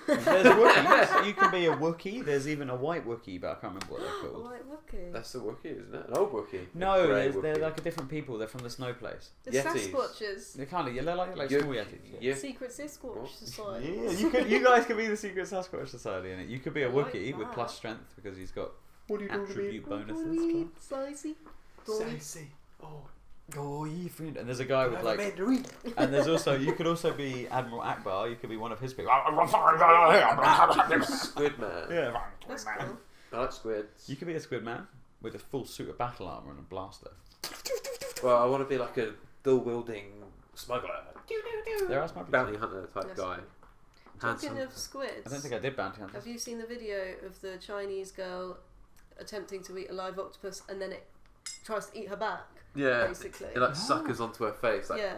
There's Wookiees. You can be a Wookiee. There's even a white Wookiee, but I can't remember what they're called. White Wookiee. That's the Wookiee, isn't it? An old Wookiee. No, A grey they're Wookiee. like a different people. They're from the snow place. The Yetis. Sasquatches. They're kind of, they're like Yo- small Yetis. Yeah. Secret Sasquatch What? Society. Yeah, you guys could be the Secret Sasquatch Society in it. You could be a I like Wookiee with that. plus strength because he's got What do you do to me? attribute bonuses. Weed, slicey. Gold. Oh, you friend. And there's a guy with like, and there's also you could also be Admiral Akbar. You could be one of his people. Squid Man. Yeah. That's cool. I like squids. You could be a squid man with a full suit of battle armor and a blaster. Well, I want to be like a dual-wielding smuggler. There are smugglers. Bounty hunter type That's guy. cool. Handsome. Talking of squids, I don't think I did bounty hunters. have you seen the video of the Chinese girl attempting to eat a live octopus and then it tries to eat her back? Yeah. Basically. It like suckers onto her face. Like, Yeah.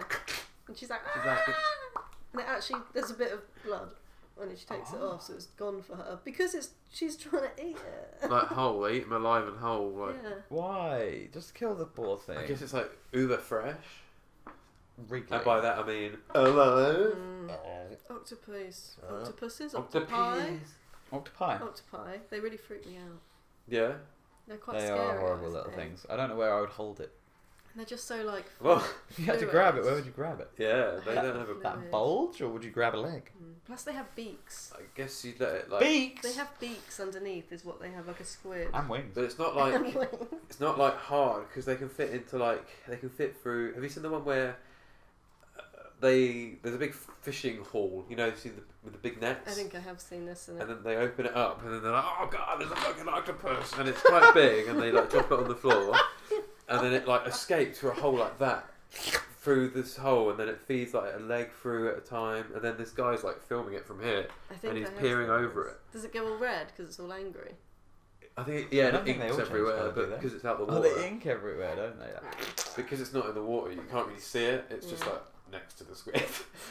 And she's like, She's like- "Ah!" And it actually, there's a bit of blood when she takes it off, so it's gone for her because she's trying to eat it. like whole. They eat them alive and whole. Like, Yeah. Why? Just kill the poor thing. I guess it's like uber fresh. Wrigley. And by that I mean alive. Octopus. Uh, Octopuses, octopi. Octopi. Octopi. They really freak me out. Yeah. They're quite They scary. are horrible I little think. things. I don't know where I would hold it. And they're just so like. Well, If you had to fluid. grab it, where would you grab it? yeah. They don't have a. Fluid. That bulge, or would you grab a leg? Plus, they have beaks. I guess you'd let it like. Beaks. They have beaks underneath, is what they have, like a squid. And wings. But it's not like it's not like hard because they can fit into like they can fit through. Have you seen the one where there's a big fishing haul? You know, you see with the big nets. I think I have seen this in it. And then they open it up, and then they're like, "Oh God, there's a fucking octopus!" And it's quite big, and they like drop it on the floor, and then it like escapes through a hole like that, through this hole, and then it feeds like a leg through at a time, and then this guy's like filming it from here, I think and he's I have peering seen over this. it. Does it go all red because it's all angry? I think I yeah, don't and think they ink's all change everywhere, colour, do but they? because it's out the Oh, water, they ink everywhere, don't they? because it's not in the water, you can't really see it. It's just Yeah. like next to the squid.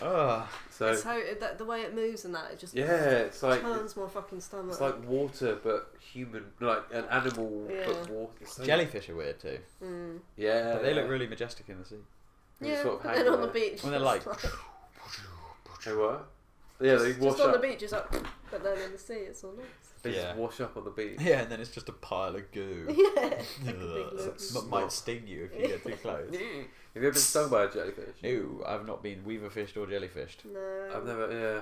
Oh. So It's how the way it moves and that it just it's like turns more fucking stomach. it's like water, but human, like an animal, Yeah. but water. It's so- Jellyfish are weird too. Yeah, But they look really majestic in the sea. They yeah, sort of but hang then on the there. beach When they're it's like- They were. Yeah, they wash just on up. the beach, it's like, but then in the sea, it's all nice. They just wash up on the beach. Yeah, and then it's just a pile of goo. Yeah, like a big Ugh. loaf. That might sting you if you get too close. Have you ever been stung by a jellyfish? No, I've not been weaver fished or jellyfished. No. I've never. Yeah.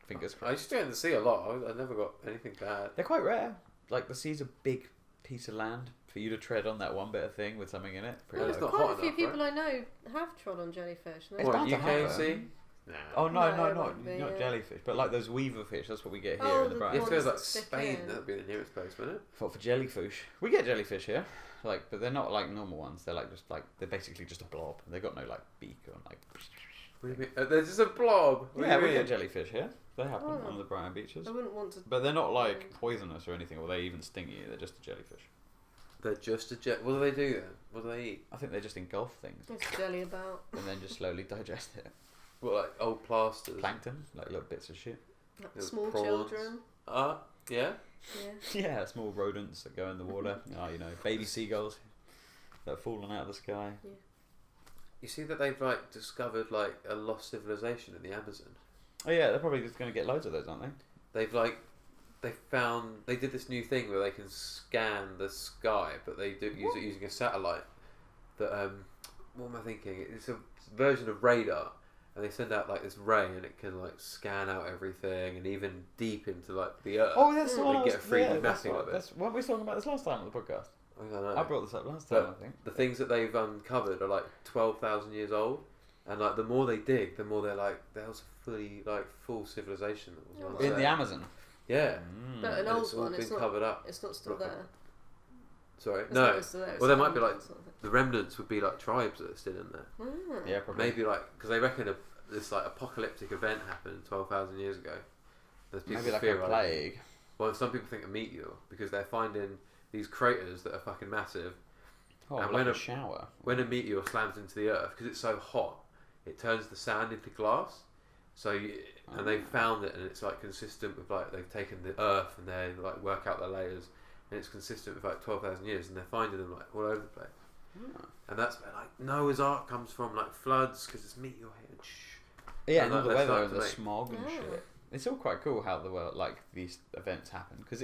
Fingers I crossed. used to go in the sea a lot. I never got anything bad. They're quite rare. Like the sea's a big piece of land for you to tread on that one bit of thing with something in it. Pretty Well, it's low. not Quite hot a few enough, people I know have trod on jellyfish. And It's What, bound to UK happen. sea? Nah. Oh no, No, no, it not won't be, not yeah. jellyfish, but like those weaver fish. That's what we get here Oh, in the the Brite. You have to go ones to like that stick Spain. in. That'd be the nearest place, wouldn't it? For jellyfish, we get jellyfish here. Like, but they're not like normal ones. They're like just like they're basically just a blob. They've got no like beak or like. What do you mean? They're just a blob. What do Yeah, you we mean? get jellyfish here. They happen Oh. on the Brighton beaches. I wouldn't want to. But they're not like poisonous or anything, or they even sting you. They're just a jellyfish. They're just a jet. What do they do then? What do they eat? I think they just engulf things There's jelly about. and then just slowly digest it. What, like old plasters? Plankton, like little bits of shit. Like Little small prawns. children. Yeah. Yeah. Yeah, small rodents that go in the water. Oh, you know, baby seagulls that have fallen out of the sky. You see that they've like discovered like a lost civilization in the Amazon. Oh yeah, they're probably just going to get loads of those, aren't they? They've like they did this new thing where they can scan the sky, but they do use it using a satellite. That what am I thinking? It's a version of radar, and they send out like this ray, and it can like scan out everything, and even deep into like the earth. Oh, that's the They one. get a 3D mapping what, of it. that's what we were talking about this last time on the podcast. I don't know. I brought this up last time, But I think. the things that they've uncovered are like 12,000 years old, and like the more they dig, the more they're like there was a full civilization that was once In there. the Amazon. Yeah, Mm. But an and old it's all one, been it's not. covered up. It's not still Rock- there. Sorry, It's no. not still there. It's Well, there an might be old like one, sort of thing. the remnants would be like tribes that are still in there. Ah. Yeah, probably. Maybe like because they reckon this like apocalyptic event happened 12,000 years ago. There's people Maybe like a theorising. plague. Well, some people think a meteor because they're finding these craters that are fucking massive. Oh, And like when a a- shower. When a meteor slams into the earth, because it's so hot, it turns the sand into glass. So, and they've found it, and it's like consistent with like they've taken the earth and they like work out the layers, and it's consistent with like 12,000 years, and they're finding them like all over the place. Oh. And that's where like Noah's Ark comes from, like floods, because it's meteor hit. Yeah, And and all the they're weather starting and to the make- smog and Yeah. shit. It's all quite cool how the world, like these events happen because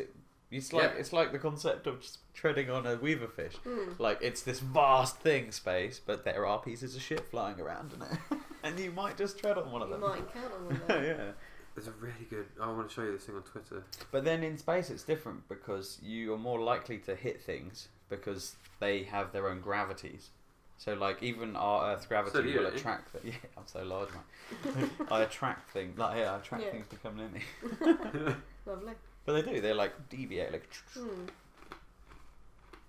it's like Yeah. it's like the concept of just treading on a weaver fish. Hmm. Like it's this vast thing, space, but there are pieces of shit flying around in it, and you might just tread on one of You them. might encounter one there. Yeah. There's a really good. I want to show you this thing on Twitter. But then in space it's different because you are more likely to hit things because they have their own gravities. So like even our Earth's gravity So do you, will don't you? attract. Yeah, I'm so large, mate. I attract things. Like I attract Yeah. things to come near me. Lovely. But they do. They like deviate, like, Hmm.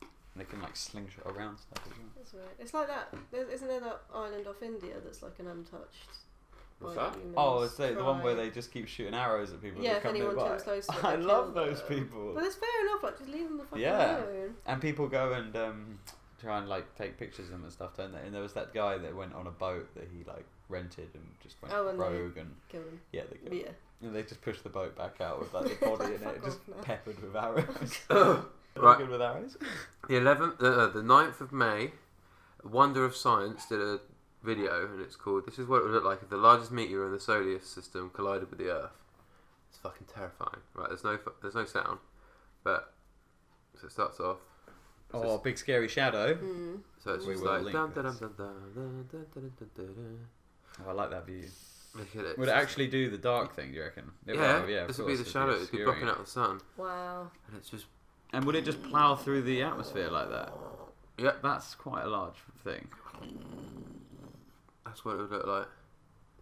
and they can like slingshot around stuff as well. That's right. It's like that. Isn't there that island off India that's like an untouched? What's by that? humans Oh, it's the one where tribe? they just keep shooting arrows at people. Yeah, that if come anyone nearby. comes close to it, I they love kill those them. people. But it's fair enough. Like, just leave them the fuck Yeah. alone. And people go and try and like take pictures of them and stuff, don't they? And there was that guy that went on a boat that he like rented and just went Oh, and they rogue and Kill them. yeah, they killed him. Yeah. And they just pushed the boat back out with like the body in Fuck it, just off now. peppered with arrows. Right. Good with arrows. The 11th, the 9th of May, Wonder of Science did a video, and it's called "This is what it would look like if the largest meteor in the solar system collided with the Earth." It's fucking terrifying. Right? There's no sound, but so it starts off. Oh, big scary shadow. Mm. So it's We just will like link dun, this. dun, dun, dun, dun, dun, dun, dun, dun, dun. Oh, I like that view. Look at it. Would it actually do the dark thing? Do you reckon? Yeah, yeah. Of this would be course, the it'd shadow. It'd be obscuring blocking it. out the sun, Wow. and it's just And would it just plough through the atmosphere like that? yeah. That's quite a large thing. That's what it would look like.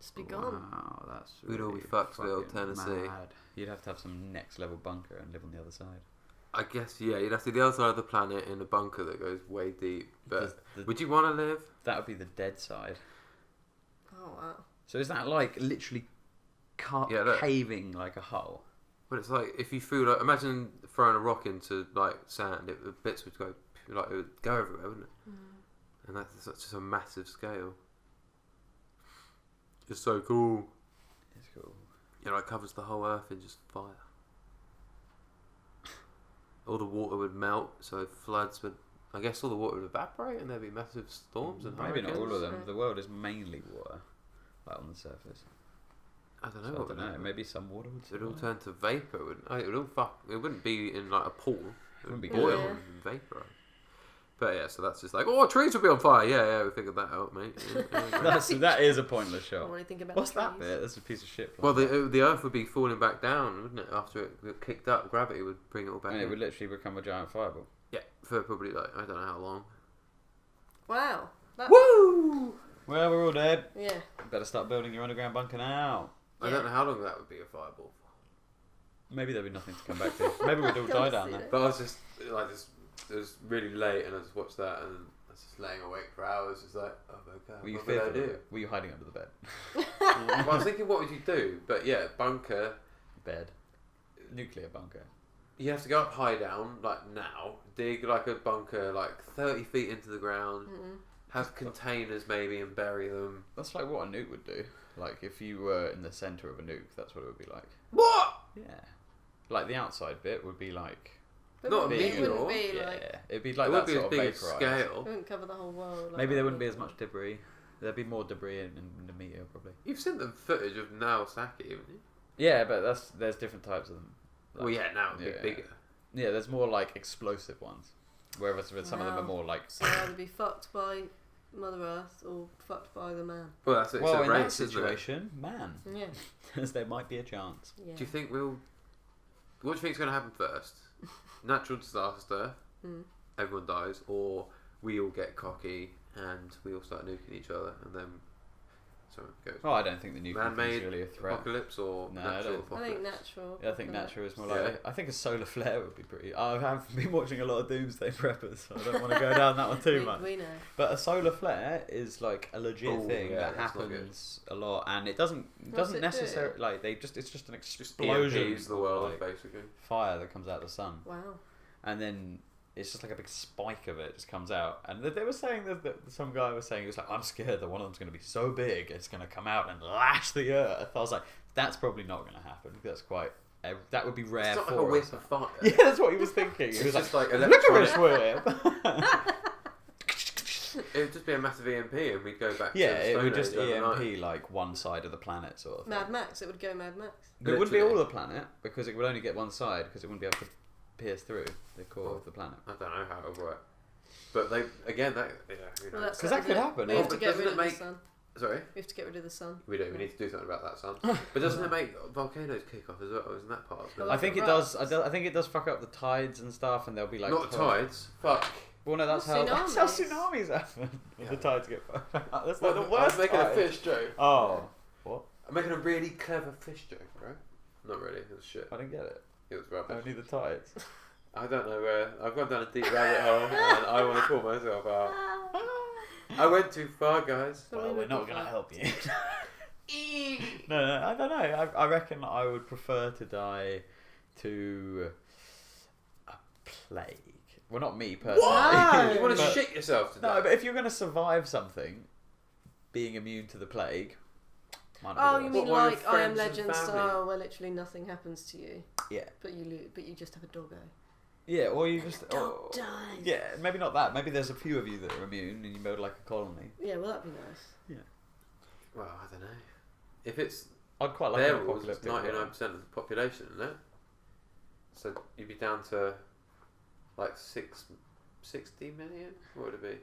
Just be gone. Wow, that's We'd all be really fucked with old fucking Tennessee. mad. You'd have to have some next level bunker and live on the other side. I guess yeah. You'd have to be the other side of the planet in a bunker that goes way deep. But The- would you want to live? that would be the dead side. Oh wow. So is that like literally Yeah, look. caving like a hole? But it's like if you threw like imagine throwing a rock into like sand, the bits would go like it would go everywhere, wouldn't it? Mm. And that's just a massive scale. It's so cool. It's cool. You know, it covers the whole earth in just fire. All the water would melt, so floods would. I guess all the water would evaporate, and there'd be massive storms and Maybe not all of hurricanes. them. The world is mainly water, like on the surface. I don't know. So What I don't would know. happen. Maybe some water would. It would all turn to vapor. Wouldn't it? It would all It wouldn't be in like a pool. It would Wouldn't be boil good. and vaporize. But yeah, so that's just like, oh, trees would be on fire. Yeah, we figured that out, mate. That is a pointless I shot. want to think about What's that trees. bit? That's a piece of shit. Well, the Earth would be falling back down, wouldn't it? After it kicked up, gravity would bring it all back. and it in. would literally become a giant fireball. Yeah, for probably like I don't know how long. Wow. That, Woo! Well, we're all dead. yeah. Better start building your underground bunker now. I don't know how long that would be a fireball for. Maybe there'll be nothing to come back to. Maybe we'd all die down there. But I was just like, it was really late, and I just watched that, and I was just laying awake for hours, just like, oh my god, Were you what would I fearful? do? Were you hiding under the bed? Well, I was thinking, what would you do? But yeah, bunker. Bed. Nuclear bunker. You have to go up high down, like now, dig like a bunker, like 30 feet into the ground, have containers maybe, and bury them. That's like what a nuke would do. Like if you were in the center of a nuke, that's what it would be like. What? Yeah. Like the outside bit would be like. But Not it a wouldn't meteor. be Yeah. like. It'd be like It that would be as sort of big as vaporized. It scale. wouldn't cover the whole world. Like Maybe there that wouldn't be would. as much debris. There'd be more debris in the meteor probably. You've seen the footage of Nagasaki, haven't you? Yeah, but there's different types of them. Like, Well, yeah, now it'd yeah. be bigger. Yeah, there's more like explosive ones. Whereas with some of them are Wow. more like. So either be fucked by Mother Earth or fucked by the man. Well, that's it. It's Well, a in race, that isn't it? situation, man, Yeah. as there might be a chance. Yeah. Do you think we'll? What do you think's going to happen first? Natural disaster, everyone dies, or we all get cocky and we all start nuking each other, and then someone goes. Well, I don't think the nuclear is Man-made really a threat. apocalypse or No, I natural don't- I apocalypse? think natural. Yeah, I think but- natural is more Yeah. likely. I think a solar flare would be pretty. I have been watching a lot of Doomsday Preppers, so I don't want to go down that one too much. We know. But a solar flare is like a legit Oh, thing yeah, that that's not happens a lot, and it doesn't What's it necessarily do? like it's just an Just explosion EMPs the world, of, like, basically. fire that comes out of the sun, Wow. and then it's just like a big spike of it just comes out. And they were saying that some guy was saying, he was like, I'm scared that one of them's going to be so big it's going to come out and lash the earth. I was like, that's probably not going to happen. That's quite that would be rare It's not for like a whip us. of fire. Yeah, that's what he was thinking. He It's was just like, like look at this electronic. whip. It would just be a massive EMP, and we'd go back. Yeah, to the it Stone would just Age overnight. EMP like one side of the planet sort of thing. Mad Max. It would go Mad Max. But it wouldn't be all Literally. the planet because it would only get one side because it wouldn't be able to pierce through the core of the planet. I don't know how it would work, but they again that Well, you know. that's 'Cause that isn't could it? happen, We yeah. have to But get doesn't rid it of make- the sun. Sorry, We have to get rid of the sun. we do. We need to do something about that, son. But doesn't it make volcanoes kick off as well? Isn't that part of it? Well, I think it Rocks. does. I think it does fuck up the tides and stuff, and they'll be like Not the tides. Fuck. Well, no, that's Well, how tsunamis happen. When the tides get fucked up. That's like the I was worst. making a tides. fish joke. Oh, what? I'm making a really clever fish joke, right? Not really. It was shit. I didn't get it. It was rubbish. Only the tides. I don't know where. I've gone down a deep rabbit hole, and I want to call myself out. I went too far, guys. So Well, we we're would not be going to fine. help you. No, I don't know. I reckon I would prefer to die to a plague. Well, not me personally. What? You want to But- shit yourself to death? No, but if you're going to survive something, being immune to the plague. Might Oh, not be you the mean What, all your like I Am friends and Legend family? style, where literally nothing happens to you, worst. Yeah. but you just have a doggo. Yeah, or you just. Dog dies. Yeah, maybe not that. Maybe there's a few of you that are immune and you build like a colony. Yeah, well that'd be nice. Well, I don't know. If it's I'd quite like their an rules, it's apocalyptic 99% world. of the population, isn't it? So you'd be down to like 60 million? What would it be?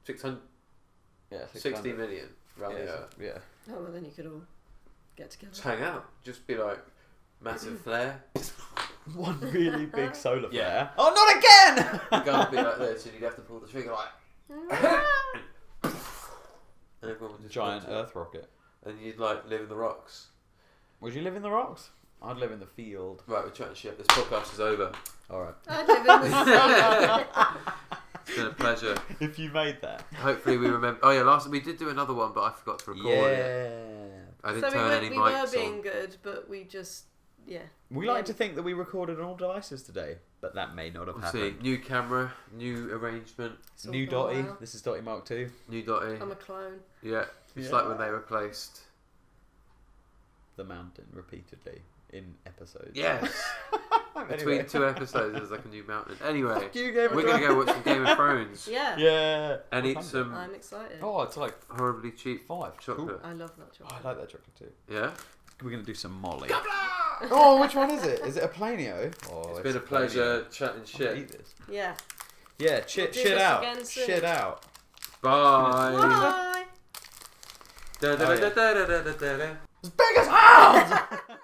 600, Yeah, 60 600. million around the Yeah, earth. yeah. Oh well, then you could all get Just together. hang out. Just be like, massive flare. One really big solar flare. Yeah. Oh, not again! The gun would be like this, and you'd have to pull the trigger like. And everyone would just Giant go to it. Earth rocket. And you'd like live in the rocks. Would you live in the rocks? I'd live in the field. Right, we're chatting shit. This podcast is over. Alright. I live in the sun. It's been a pleasure. If you made that. Hopefully we remember. Oh yeah, last we did do another one, but I forgot to record it. Yeah. I didn't So turn any we were mics being on. good, but we just We like to think that we recorded on all devices today, but that may not have We'll see. happened. New camera, new arrangement, It's all New gone Dotty. well. This is Dotty Mark II. new dotty. I'm a clone. Yeah, it's Yeah. like when they replaced. The mountain repeatedly in episodes. Yes. Between 2 episodes, there's like a new mountain. Anyway, Fuck you, Game of we're gonna go Thrones. watch some Game of Thrones. Yeah. Yeah. And eat What time some I'm excited. Oh, it's like horribly cheap 5. chocolate. I love that Oh, chocolate. I like that chocolate too. Yeah. We're gonna do some Molly. Oh, which one is it? Is it a Planio? Oh, It's been a pleasure chatting I'm gonna shit. eat this. Yeah. Yeah, We'll shit, do shit this out, again soon. shit out. Bye. Bye. Da, da, da, da, da, da, da, da, da. As big as hounds.